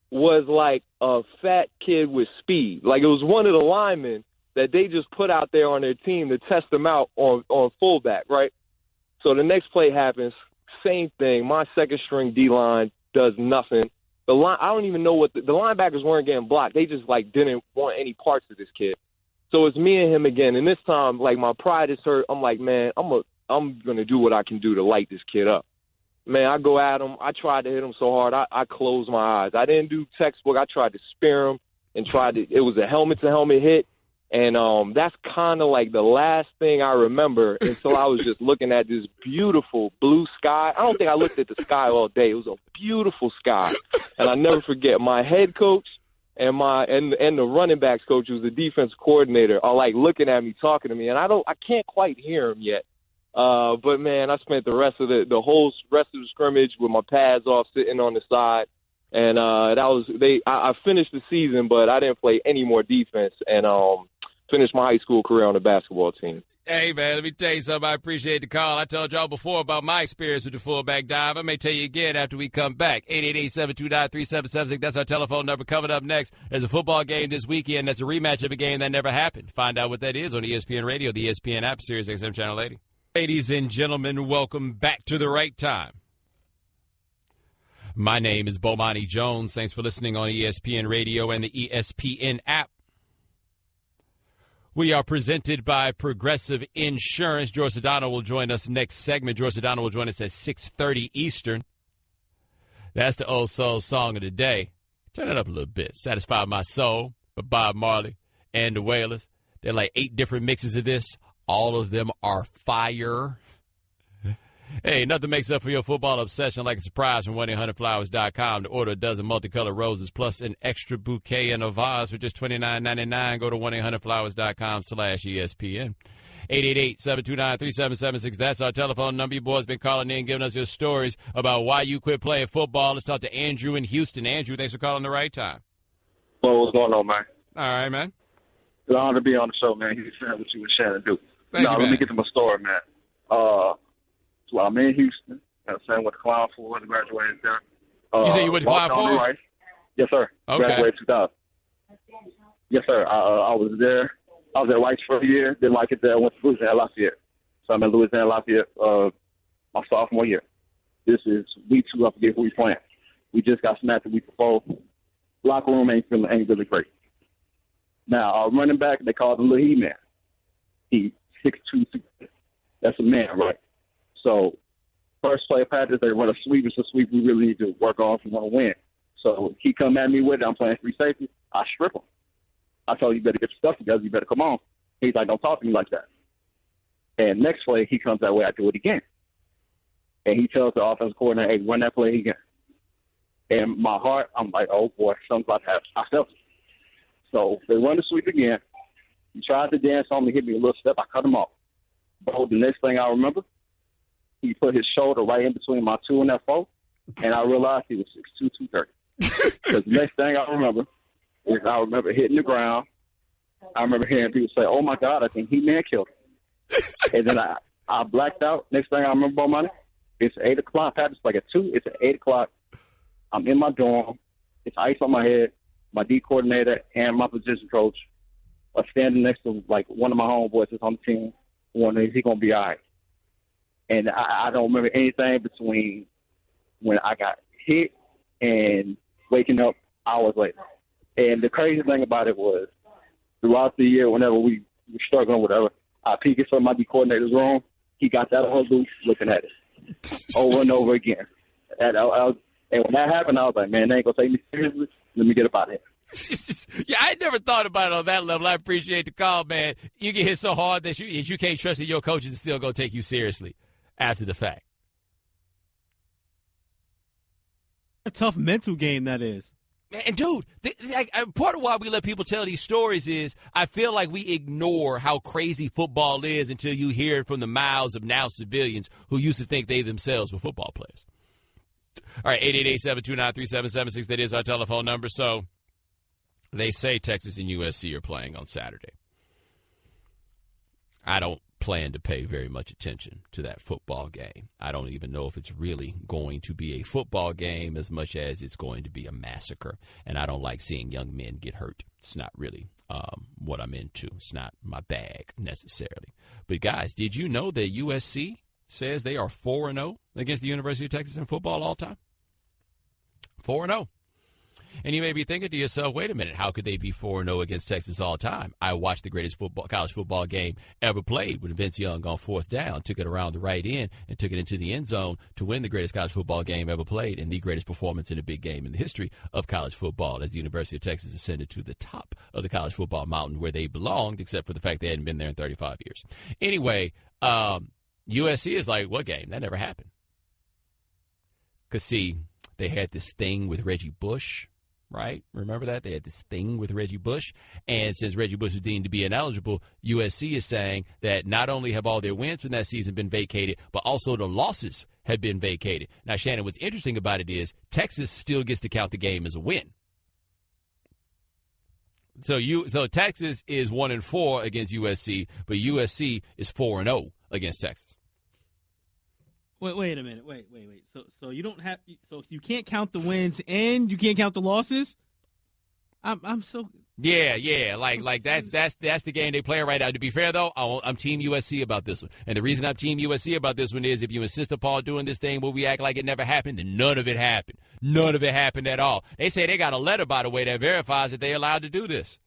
was like a fat kid with speed. Like, it was one of the linemen that they just put out there on their team to test them out on fullback, right? So the next play happens, same thing. My second-string D-line does nothing. I don't even know what the linebackers weren't getting blocked. They just, like, didn't want any parts of this kid. So it's me and him again. And this time, like, my pride is hurt. I'm like, man, I'm going to do what I can do to light this kid up. Man, I go at him. I tried to hit him so hard, I closed my eyes. I didn't do textbook. I tried to spear him and it was a helmet-to-helmet hit, And that's kind of like the last thing I remember until I was just looking at this beautiful blue sky. I don't think I looked at the sky all day. It was a beautiful sky. And I never forget my head coach and the running backs coach, who's the defense coordinator, are like looking at me, talking to me. And I can't quite hear him yet. But man, I spent the rest of the whole rest of the scrimmage with my pads off, sitting on the side. And I finished the season, but I didn't play any more defense. And finished my high school career on the basketball team. Hey, man, let me tell you something. I appreciate the call. I told y'all before about my experience with the fullback dive. I may tell you again after we come back. 888-729-3776. That's our telephone number. Coming up next, there's a football game this weekend. That's a rematch of a game that never happened. Find out what that is on ESPN Radio, the ESPN app, Sirius XM Channel 80. Ladies and gentlemen, welcome back to The Right Time. My name is Bomani Jones. Thanks for listening on ESPN Radio and the ESPN app. We are presented by Progressive Insurance. Jorge Sedano will join us next segment. Jorge Sedano will join us at 6:30 Eastern. That's the old soul song of the day. Turn it up a little bit. Satisfy My Soul by Bob Marley and the Wailers. There are like 8 different mixes of this. All of them are fire. Hey, nothing makes up for your football obsession like a surprise from 1-800-Flowers.com to order a dozen multicolored roses plus an extra bouquet in a vase for just $29.99. Go to 1-800-Flowers.com/ESPN. 888-729-3776. That's our telephone number. You boys been calling in, giving us your stories about why you quit playing football. Let's talk to Andrew in Houston. Andrew, thanks for calling the right time. Well, what's going on, man? All right, man. It's an honor to be on the show, man. He's saying what you and Shannon do. Thank you, let me get to my story, man. So I'm in Houston. I'm saying with the Clown Ford, graduated there. You say you went to Clown Ford? Yes, sir. Okay. Graduated 2000. Yes, sir. I was there. I was at Rice for a year. Didn't like it there. I went to Louisiana Lafayette. So I'm in Louisiana Lafayette my sophomore year. This is week 2. I forget who we playing. We just got smacked the week before. Locker room ain't really great. Now, our running back, they call him Little He-Man. He's 6'2". That's a man, right? So, first play of practice, they run a sweep. It's a sweep we really need to work on if we want to win. So, he come at me with it. I'm playing free safety. I strip him. I told him, you better get your stuff together. You better come on. He's like, don't talk to me like that. And next play, he comes that way. I do it again. And he tells the offensive coordinator, hey, run that play again. And my heart, I'm like, oh, boy, something's about to happen. I felt it. So, they run the sweep again. He tried to dance on me, hit me a little step. I cut him off. But the next thing I remember, he put his shoulder right in between my 2 and that 4, and I realized he was 6'2", 230. Because the next thing I remember is hitting the ground. I remember hearing people say, oh, my God, I think He-Man killed him. And then I blacked out. Next thing I remember, Bomani, it's 8 o'clock. It's like at 2. It's at 8 o'clock. I'm in my dorm. It's ice on my head. My D coordinator and my position coach are standing next to, like, one of my homeboys that's on the team. Wondering, is he going to be all right? And I don't remember anything between when I got hit and waking up hours later. And the crazy thing about it was, throughout the year, whenever we were struggling or whatever, I peek in some of my D coordinator's room. He got that on loose looking at it over and over again. And when that happened, I was like, man, they ain't going to take me seriously. Let me get up out of here. Yeah, I never thought about it on that level. I appreciate the call, man. You get hit so hard that you can't trust that your coaches are still going to take you seriously after the fact. A tough mental game that is. And, dude, part of why we let people tell these stories is I feel like we ignore how crazy football is until you hear it from the mouths of now civilians who used to think they themselves were football players. All right, 888-729-3776. That is our telephone number. So they say Texas and USC are playing on Saturday. I don't plan to pay very much attention to that football game. I don't even know if it's really going to be a football game as much as it's going to be a massacre. And I don't like seeing young men get hurt. It's not really what I'm into. It's not my bag necessarily. But, guys, did you know that USC says they are 4-0 against the University of Texas in football all time? 4-0. And you may be thinking to yourself, wait a minute, how could they be 4-0 against Texas all time? I watched the greatest college football game ever played when Vince Young on fourth down took it around the right end and took it into the end zone to win the greatest college football game ever played and the greatest performance in a big game in the history of college football, as the University of Texas ascended to the top of the college football mountain where they belonged, except for the fact they hadn't been there in 35 years. Anyway, USC is like, what game? That never happened. Because, see, they had this thing with Reggie Bush, right? Remember that? They had this thing with Reggie Bush. And since Reggie Bush was deemed to be ineligible, USC is saying that not only have all their wins from that season been vacated, but also the losses have been vacated. Now, Shannon, what's interesting about it is Texas still gets to count the game as a win. So Texas is 1-4 against USC, but USC is 4-0 against Texas. Wait a minute. Wait. So you don't have. So you can't count the wins and you can't count the losses. I'm so. Yeah. Like that's the game they play right now. To be fair though, I'm Team USC about this one, and the reason I'm Team USC about this one is if you insist upon doing this thing where we act like it never happened, then none of it happened. None of it happened at all. They say they got a letter, by the way, that verifies that they're allowed to do this.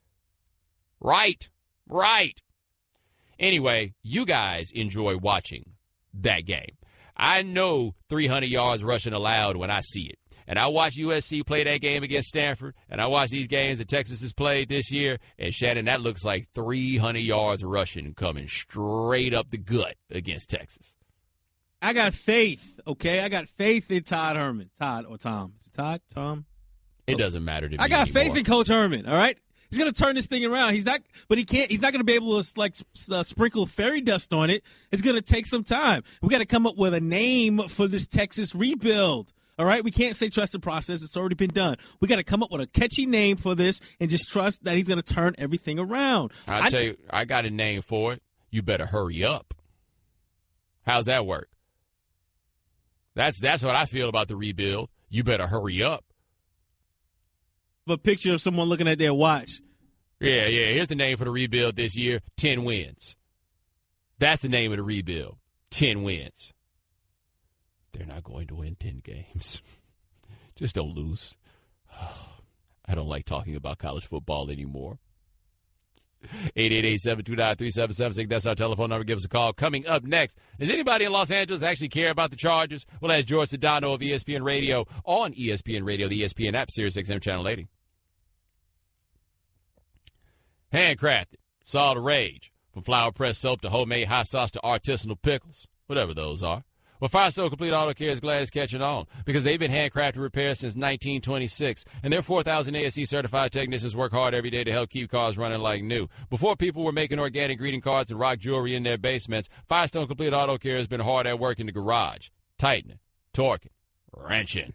Right. Anyway, you guys enjoy watching that game. I know 300 yards rushing allowed when I see it. And I watch USC play that game against Stanford, and I watch these games that Texas has played this year, and Shannon, that looks like 300 yards rushing coming straight up the gut against Texas. I got faith, okay? I got faith in Todd Herman. Todd or Tom? Is it Todd? Tom? It doesn't matter to me I got anymore. faith in Coach Herman, all right? He's going to turn this thing around. He's not going to be able to sprinkle fairy dust on it. It's going to take some time. We got to come up with a name for this Texas rebuild. All right, we can't say trust the process. It's already been done. We got to come up with a catchy name for this and just trust that he's going to turn everything around. I'll tell you, I got a name for it. You better hurry up. How's that work? That's what I feel about the rebuild. You better hurry up. A picture of someone looking at their watch. Yeah. Here's the name for the rebuild this year, 10 wins. That's the name of the rebuild, 10 wins. They're not going to win 10 games. Just don't lose. I don't like talking about college football anymore. 888-729-3776. That's our telephone number. Give us a call. Coming up next, does anybody in Los Angeles actually care about the Chargers? Well, that's Jorge Sedano of ESPN Radio on ESPN Radio, the ESPN app, Sirius XM Channel 80. Handcrafted, it's all the rage. From flour pressed soap to homemade hot sauce to artisanal pickles, whatever those are. Well, Firestone Complete Auto Care is glad it's catching on because they've been handcrafted repairs since 1926, and their 4,000 ASE certified technicians work hard every day to help keep cars running like new. Before people were making organic greeting cards and rock jewelry in their basements, Firestone Complete Auto Care has been hard at work in the garage, tightening, torquing, wrenching.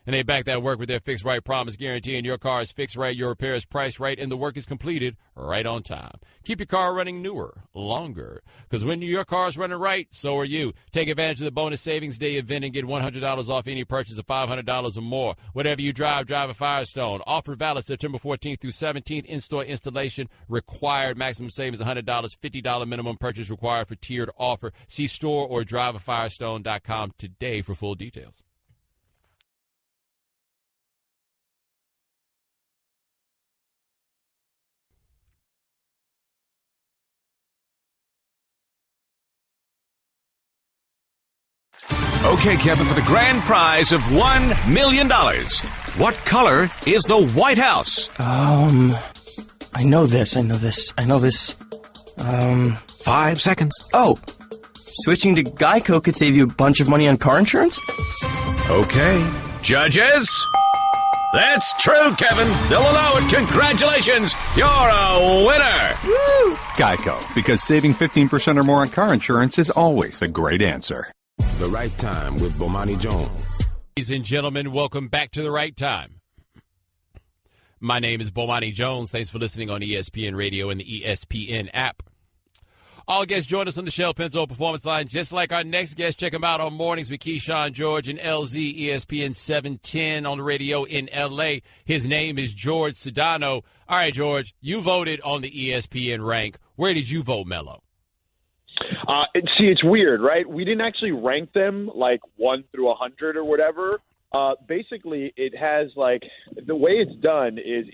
And they back that work with their fixed right promise, guaranteeing your car is fixed right, your repair is priced right, and the work is completed right on time. Keep your car running newer, longer, because when your car's running right, so are you. Take advantage of the bonus savings day event and get $100 off any purchase of $500 or more. Whatever you drive a Firestone. Offer valid September 14th through 17th. In-store installation required. Maximum savings $100. $50 minimum purchase required for tiered offer. See store or driveafirestone.com today for full details. Okay, Kevin, for the grand prize of $1 million, what color is the White House? I know this. 5 seconds. Oh, switching to Geico could save you a bunch of money on car insurance? Okay. Judges? That's true, Kevin. They'll allow it. Congratulations. You're a winner. Woo! Geico, because saving 15% or more on car insurance is always a great answer. The Right Time with Bomani Jones. Ladies and gentlemen, welcome back to The Right Time. My name is Bomani Jones. Thanks for listening on ESPN Radio and the ESPN app. All guests join us on the Shell Penzo Performance Line, just like our next guest. Check them out on mornings with Keyshawn George and LZ, ESPN 710 on the radio in L.A. His name is Jorge Sedano. All right, George, you voted on the ESPN rank. Where did you vote, Mello? See, it's weird, right? We didn't actually rank them like 1 through 100 or whatever. basically it has the way it's done is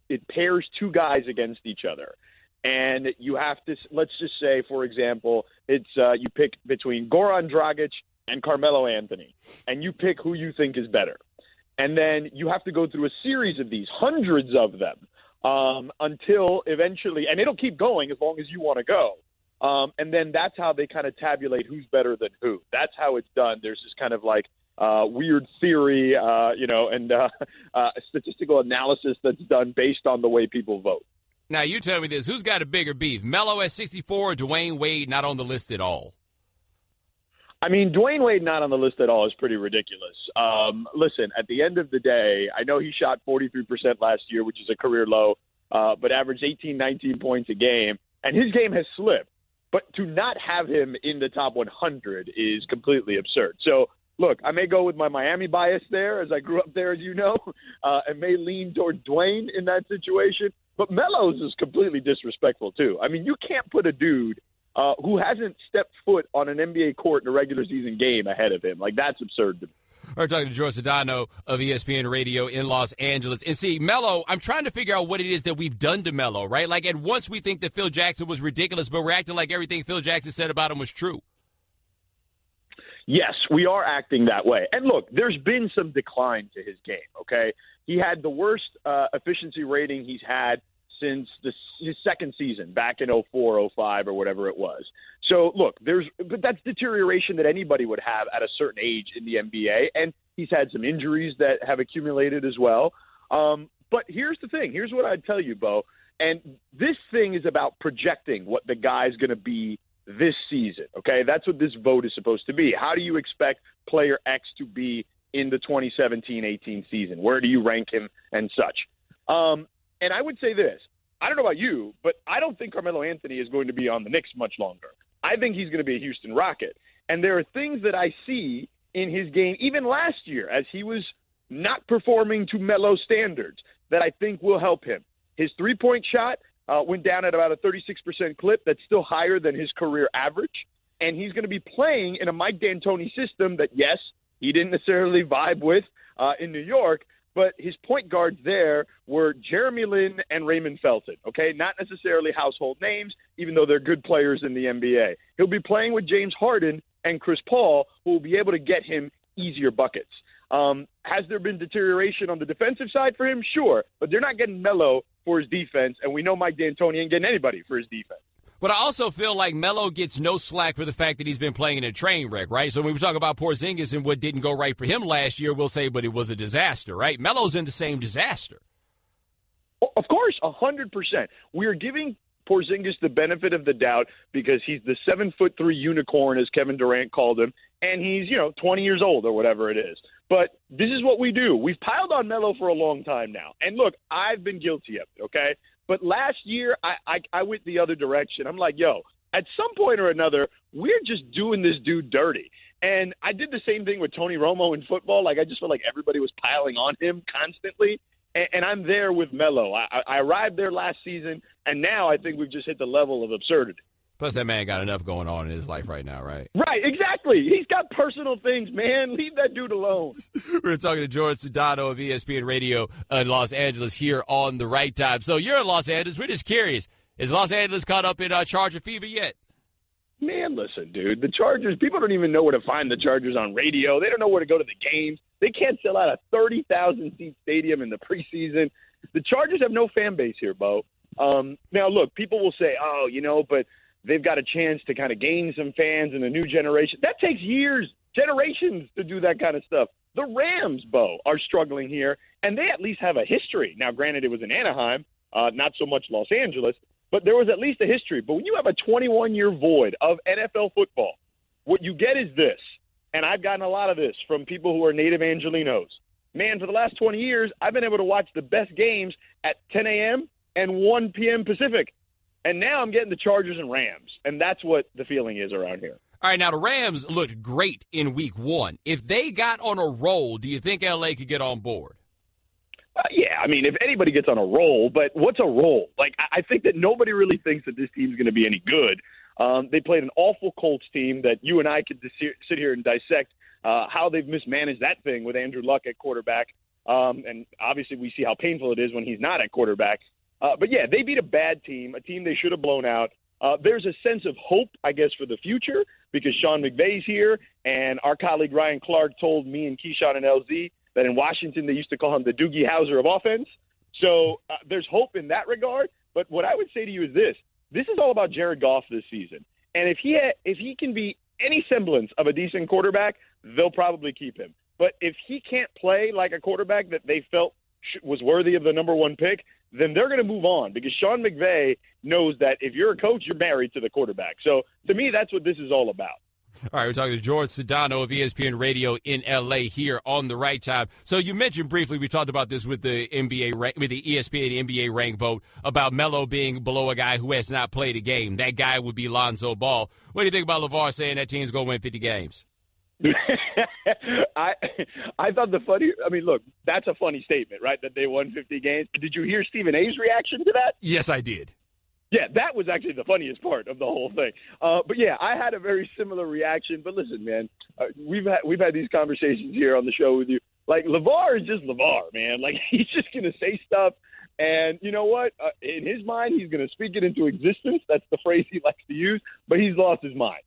it pairs two guys against each other. And you have to, let's just say, for example, it's you pick between Goran Dragic and Carmelo Anthony, and you pick who you think is better. And then you have to go through a series of these, hundreds of them, until eventually, and it'll keep going as long as you want to go. And then that's how they kind of tabulate who's better than who. That's how it's done. There's this kind of weird theory, and statistical analysis that's done based on the way people vote. Now, you tell me this. Who's got a bigger beef, Melo at 64 or Dwayne Wade not on the list at all? I mean, Dwayne Wade not on the list at all is pretty ridiculous. Listen, at the end of the day, I know he shot 43% last year, which is a career low, but averaged 18, 19 points a game, and his game has slipped. But to not have him in the top 100 is completely absurd. So, look, I may go with my Miami bias there, as I grew up there, as you know, and may lean toward Dwayne in that situation. But Melo's is completely disrespectful, too. I mean, you can't put a dude who hasn't stepped foot on an NBA court in a regular season game ahead of him. That's absurd to me. We're talking to Jorge Sedano of ESPN Radio in Los Angeles. And see, Melo, I'm trying to figure out what it is that we've done to Melo, right? At once we think that Phil Jackson was ridiculous, but we're acting like everything Phil Jackson said about him was true. Yes, we are acting that way. And look, there's been some decline to his game, okay? He had the worst efficiency rating he's had since his second season, back in 04, 05, or whatever it was. So, look, but that's deterioration that anybody would have at a certain age in the NBA, and he's had some injuries that have accumulated as well. But here's the thing. Here's what I'd tell you, Bo, and this thing is about projecting what the guy's going to be this season, okay? That's what this vote is supposed to be. How do you expect player X to be in the 2017-18 season? Where do you rank him and such? And I would say this. I don't know about you, but I don't think Carmelo Anthony is going to be on the Knicks much longer. I think he's going to be a Houston Rocket. And there are things that I see in his game, even last year, as he was not performing to Melo standards, that I think will help him. His three-point shot went down at about a 36% clip. That's still higher than his career average. And he's going to be playing in a Mike D'Antoni system that, yes, he didn't necessarily vibe with in New York, but his point guards there were Jeremy Lin and Raymond Felton, okay? Not necessarily household names, even though they're good players in the NBA. He'll be playing with James Harden and Chris Paul, who will be able to get him easier buckets. Has there been deterioration on the defensive side for him? Sure, but they're not getting Melo for his defense, and we know Mike D'Antoni ain't getting anybody for his defense. But I also feel like Melo gets no slack for the fact that he's been playing in a train wreck, right? So when we talk about Porzingis and what didn't go right for him last year, we'll say, but it was a disaster, right? Melo's in the same disaster. Of course, 100%. We are giving Porzingis the benefit of the doubt because he's the 7'3" unicorn, as Kevin Durant called him, and he's, 20 years old or whatever it is. But this is what we do. We've piled on Melo for a long time now. And look, I've been guilty of it, okay? But last year, I went the other direction. I'm like, yo, at some point or another, we're just doing this dude dirty. And I did the same thing with Tony Romo in football. I just felt like everybody was piling on him constantly. And I'm there with Melo. I arrived there last season, and now I think we've just hit the level of absurdity. Plus, that man got enough going on in his life right now, right? Right, exactly. He's got personal things, man. Leave that dude alone. We're talking to Jorge Sedano of ESPN Radio in Los Angeles here on The Right Time. So you're in Los Angeles. We're just curious. Is Los Angeles caught up in Charger fever yet? Man, listen, dude. The Chargers, people don't even know where to find the Chargers on radio. They don't know where to go to the games. They can't sell out a 30,000-seat stadium in the preseason. The Chargers have no fan base here, Bo. Now, look, people will say, but they've got a chance to kind of gain some fans in the new generation. That takes years, generations to do that kind of stuff. The Rams, Bo, are struggling here, and they at least have a history. Now, granted, it was in Anaheim, not so much Los Angeles, but there was at least a history. But when you have a 21-year void of NFL football, what you get is this, and I've gotten a lot of this from people who are native Angelinos. Man, for the last 20 years, I've been able to watch the best games at 10 a.m. and 1 p.m. Pacific. And now I'm getting the Chargers and Rams, and that's what the feeling is around here. All right, now the Rams looked great in Week 1. If they got on a roll, do you think L.A. could get on board? Yeah, I mean, if anybody gets on a roll, but what's a roll? I think that nobody really thinks that this team's going to be any good. They played an awful Colts team that you and I could sit here and dissect how they've mismanaged that thing with Andrew Luck at quarterback. And obviously we see how painful it is when he's not at quarterback. But, yeah, they beat a bad team, a team they should have blown out. There's a sense of hope, I guess, for the future because Sean McVay's here, and our colleague Ryan Clark told me and Keyshawn and LZ that in Washington they used to call him the Doogie Howser of offense. So there's hope in that regard. But what I would say to you is this is all about Jared Goff this season. And if he can be any semblance of a decent quarterback, they'll probably keep him. But if he can't play like a quarterback that they felt was worthy of the number one pick, then they're going to move on because Sean McVay knows that if you're a coach, you're married to the quarterback. So to me, that's what this is all about. All right, we're talking to Jorge Sedano of ESPN Radio in L.A. here on The Right Time. So you mentioned briefly, we talked about this with the with the ESPN NBA rank vote about Melo being below a guy who has not played a game. That guy would be Lonzo Ball. What do you think about Lavar saying that team's going to win 50 games? I thought look, that's a funny statement, right, that they won 50 games. Did you hear Stephen A's reaction to that? Yes, I did. Yeah, that was actually the funniest part of the whole thing. But yeah, I had a very similar reaction. But listen, man, we've had these conversations here on the show with you. Like, Lavar is just Lavar, man. Like, he's just going to say stuff. And you know what? In his mind, he's going to speak it into existence. That's the phrase he likes to use. But he's lost his mind.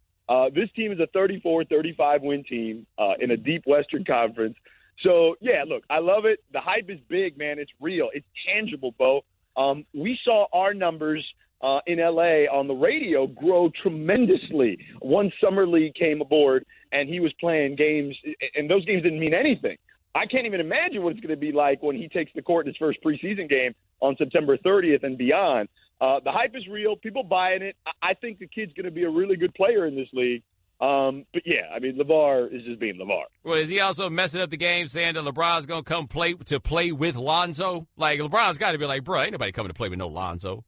This team is a 34-35 win team in a deep Western Conference. So, yeah, look, I love it. The hype is big, man. It's real. It's tangible, Bo. We saw our numbers in L.A. on the radio grow tremendously once Summer League came aboard and he was playing games, and those games didn't mean anything. I can't even imagine what it's going to be like when he takes the court in his first preseason game on September 30th and beyond. The hype is real. People buying it. I think the kid's going to be a really good player in this league. But, yeah, I mean, Lavar is just being Lavar. Well, is he also messing up the game saying that LeBron's going to come play with Lonzo? Like, LeBron's got to be like, bro, ain't nobody coming to play with no Lonzo.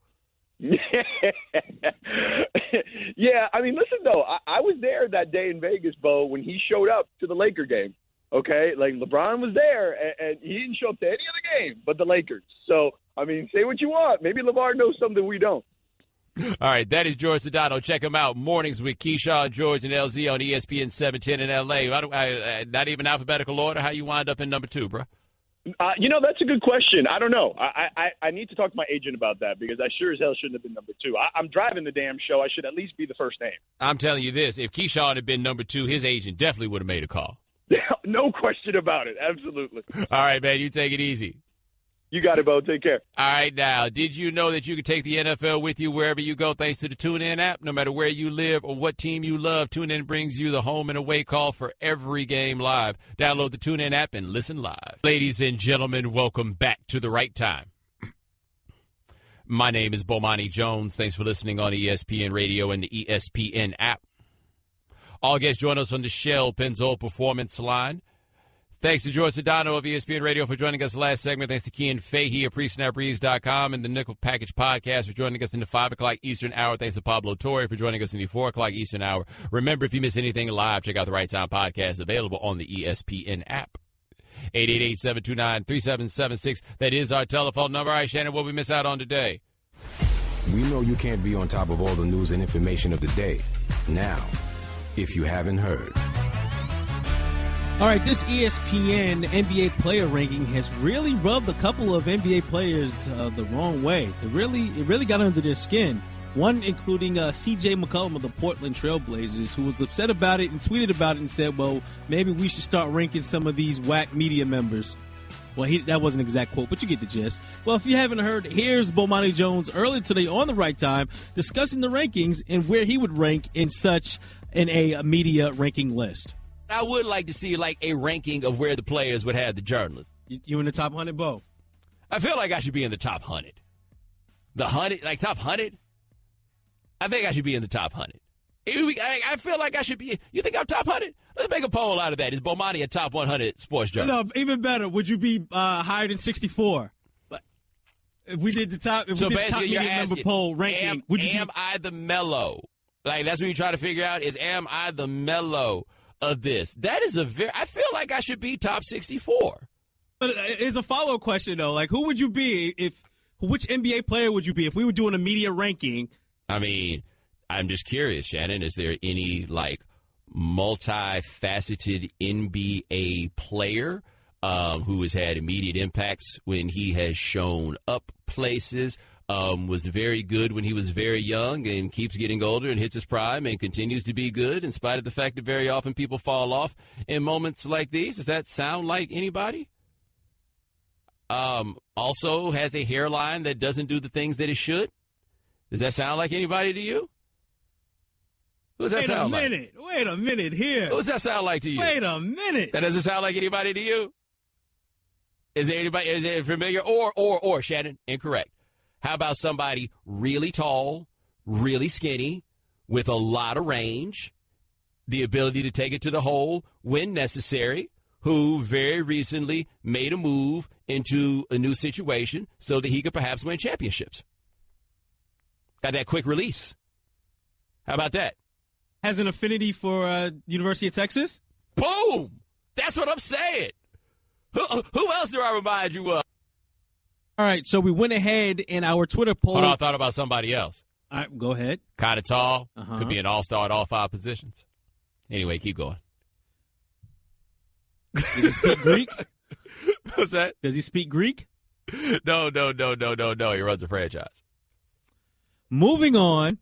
Yeah, I mean, listen, though, I was there that day in Vegas, Bo, when he showed up to the Laker game, okay? Like, LeBron was there, and he didn't show up to any other game but the Lakers. So, I mean, say what you want. Maybe LeVar knows something we don't. All right, that is Jorge Sedano. Check him out. Mornings with Keyshawn, George, and LZ on ESPN 710 in L.A. Not even alphabetical order. How you wind up in number 2, bro? That's a good question. I don't know. I need to talk to my agent about that because I sure as hell shouldn't have been number 2. I'm driving the damn show. I should at least be the first name. I'm telling you this. If Keyshawn had been number 2, his agent definitely would have made a call. No question about it. Absolutely. All right, man. You take it easy. You got it, Bo. Take care. All right, now, did you know that you can take the NFL with you wherever you go thanks to the TuneIn app? No matter where you live or what team you love, TuneIn brings you the home and away call for every game live. Download the TuneIn app and listen live. Ladies and gentlemen, welcome back to The Right Time. My name is Bomani Jones. Thanks for listening on ESPN Radio and the ESPN app. All guests join us on the Shell Pennzoil Performance Line. Thanks to Jorge Sedano of ESPN Radio for joining us last segment. Thanks to Cian Fahey of PreSnapReads.com and the Nickel Package Podcast for joining us in the 5 o'clock Eastern hour. Thanks to Pablo Torre for joining us in the 4 o'clock Eastern hour. Remember, if you miss anything live, check out the Right Time Podcast available on the ESPN app. 888-729-3776. That is our telephone number. All right, Shannon, what we miss out on today? We know you can't be on top of all the news and information of the day. Now, if you haven't heard. All right, this ESPN NBA player ranking has really rubbed a couple of NBA players the wrong way. It really got under their skin. One including C.J. McCollum of the Portland Trailblazers, who was upset about it and tweeted about it and said, well, maybe we should start ranking some of these whack media members. Well, that wasn't an exact quote, but you get the gist. Well, if you haven't heard, here's Bomani Jones earlier today on The Right Time discussing the rankings and where he would rank in a media ranking list. I would like to see, like, a ranking of where the players would have the journalists. You in the top 100, Bo? I feel like I should be in the top 100. The 100? Like, top 100? I think I should be in the top 100. I feel like I should be. You think I'm top 100? Let's make a poll out of that. Is Bomani a top 100 sports journalist? No, even better. Would you be higher than 64? If we did the top, media member poll ranking, am I the Melo? Like, that's what you try to figure out is, am I the Melo of this? That is I feel like I should be top 64. But it's a follow-up question, though. Like, who would you be which NBA player would you be if we were doing a media ranking? I mean, I'm just curious, Shannon. Is there any, like, multifaceted NBA player who has had immediate impacts when he has shown up places. Was very good when he was very young and keeps getting older and hits his prime and continues to be good in spite of the fact that very often people fall off in moments like these. Does that sound like anybody? Also has a hairline that doesn't do the things that it should. Does that sound like anybody to you? Who does that sound like? Wait a minute here. Who does that sound like to you? Wait a minute. That doesn't sound like anybody to you? Is there anybody? Is it familiar? Or Shannon, incorrect. How about somebody really tall, really skinny, with a lot of range, the ability to take it to the hole when necessary, who very recently made a move into a new situation so that he could perhaps win championships? Got that quick release. How about that? Has an affinity for University of Texas? Boom! That's what I'm saying. Who else do I remind you of? All right, so we went ahead in our Twitter poll. Hold on, I thought about somebody else. All right, go ahead. Kind of tall. Could be an all-star at all 5 positions. Anyway, keep going. Does he speak Greek? What's that? Does he speak Greek? No. He runs a franchise. Moving on.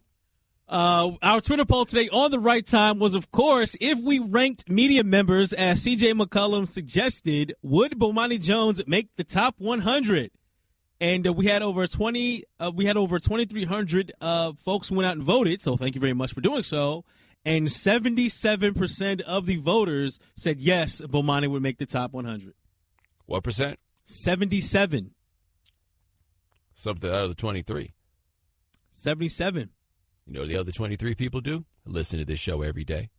Our Twitter poll today on the right time was, of course, if we ranked media members as C.J. McCollum suggested, would Bomani Jones make the top 100? And we had over 2,300 folks who went out and voted. So thank you very much for doing so. And 77% of the voters said yes, Bomani would make the top 100. What percent? 77. Something out of the 23. 77. You know what the other 23 people do? Listen to this show every day.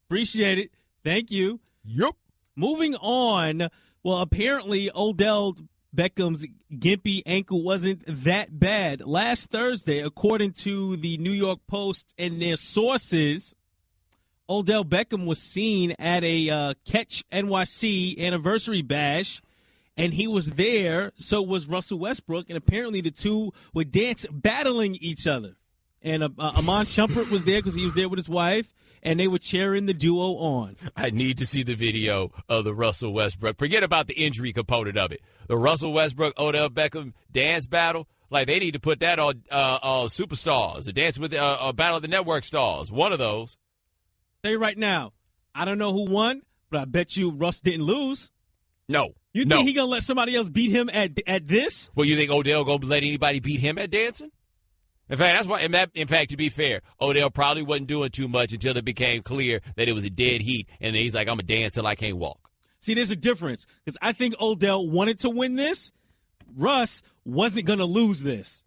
Appreciate it. Thank you. Yep. Moving on. Well, apparently Odell Beckham's gimpy ankle wasn't that bad. Last Thursday, according to the New York Post and their sources, Odell Beckham was seen at a Catch NYC anniversary bash, and he was there. So was Russell Westbrook, and apparently the two were battling each other. And Amon Shumpert was there because he was there with his wife, and they were cheering the duo on. I need to see the video of the Russell Westbrook. Forget about the injury component of it. The Russell Westbrook, Odell Beckham dance battle, like they need to put that on Superstars, or Dance with Battle of the Network Stars. One of those. Tell you right now, I don't know who won, but I bet you Russ didn't lose. No. You think he gonna let somebody else beat him at this? Well, you think Odell gonna let anybody beat him at dancing? In fact, that's why. In fact, to be fair, Odell probably wasn't doing too much until it became clear that it was a dead heat, and then he's like, "I'm gonna dance till I can't walk." See, there's a difference because I think Odell wanted to win this. Russ wasn't gonna lose this.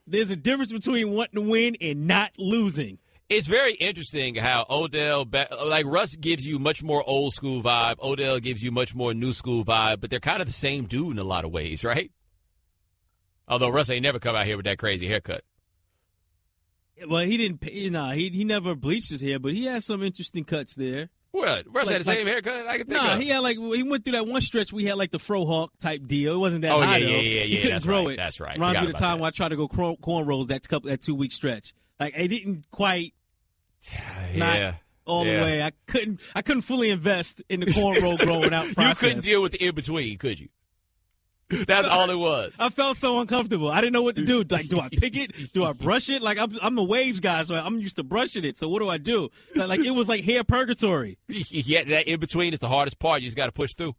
There's a difference between wanting to win and not losing. It's very interesting how Russ gives you much more old school vibe. Odell gives you much more new school vibe, but they're kind of the same dude in a lot of ways, right? Although Russ ain't never come out here with that crazy haircut. Well, he didn't. He never bleached his hair, but he had some interesting cuts there. What? Russ had the same haircut I can think of. He had he went through that one stretch. We had like the fro hawk type deal. It wasn't that high though. Yeah. He couldn't that's throw right. it. That's right. Reminds me of the time when I tried to go cornrows that 2-week stretch. Like it didn't quite. Not all the way. I couldn't fully invest in the cornrow growing out process. You couldn't deal with the in between, could you? That's all it was. I felt so uncomfortable. I didn't know what to do. Like, do I pick it? Do I brush it? Like, I'm a waves guy, so I'm used to brushing it. So what do I do? Like, it was like hair purgatory. Yeah, that in between is the hardest part. You just got to push through.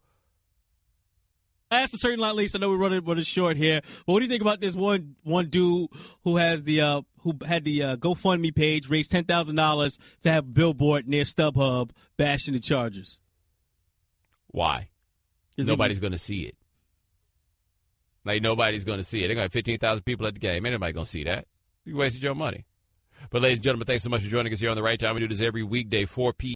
Last but certainly not least, I know we're running short here, but what do you think about this one dude who has who had the GoFundMe page, raised $10,000 to have a billboard near StubHub bashing the Chargers? Why? Nobody's going to see it. Like, nobody's going to see it. They're going to have 15,000 people at the game. Ain't nobody going to see that. You wasted your money. But, ladies and gentlemen, thanks so much for joining us here on The Right Time. We do this every weekday, 4 p.m.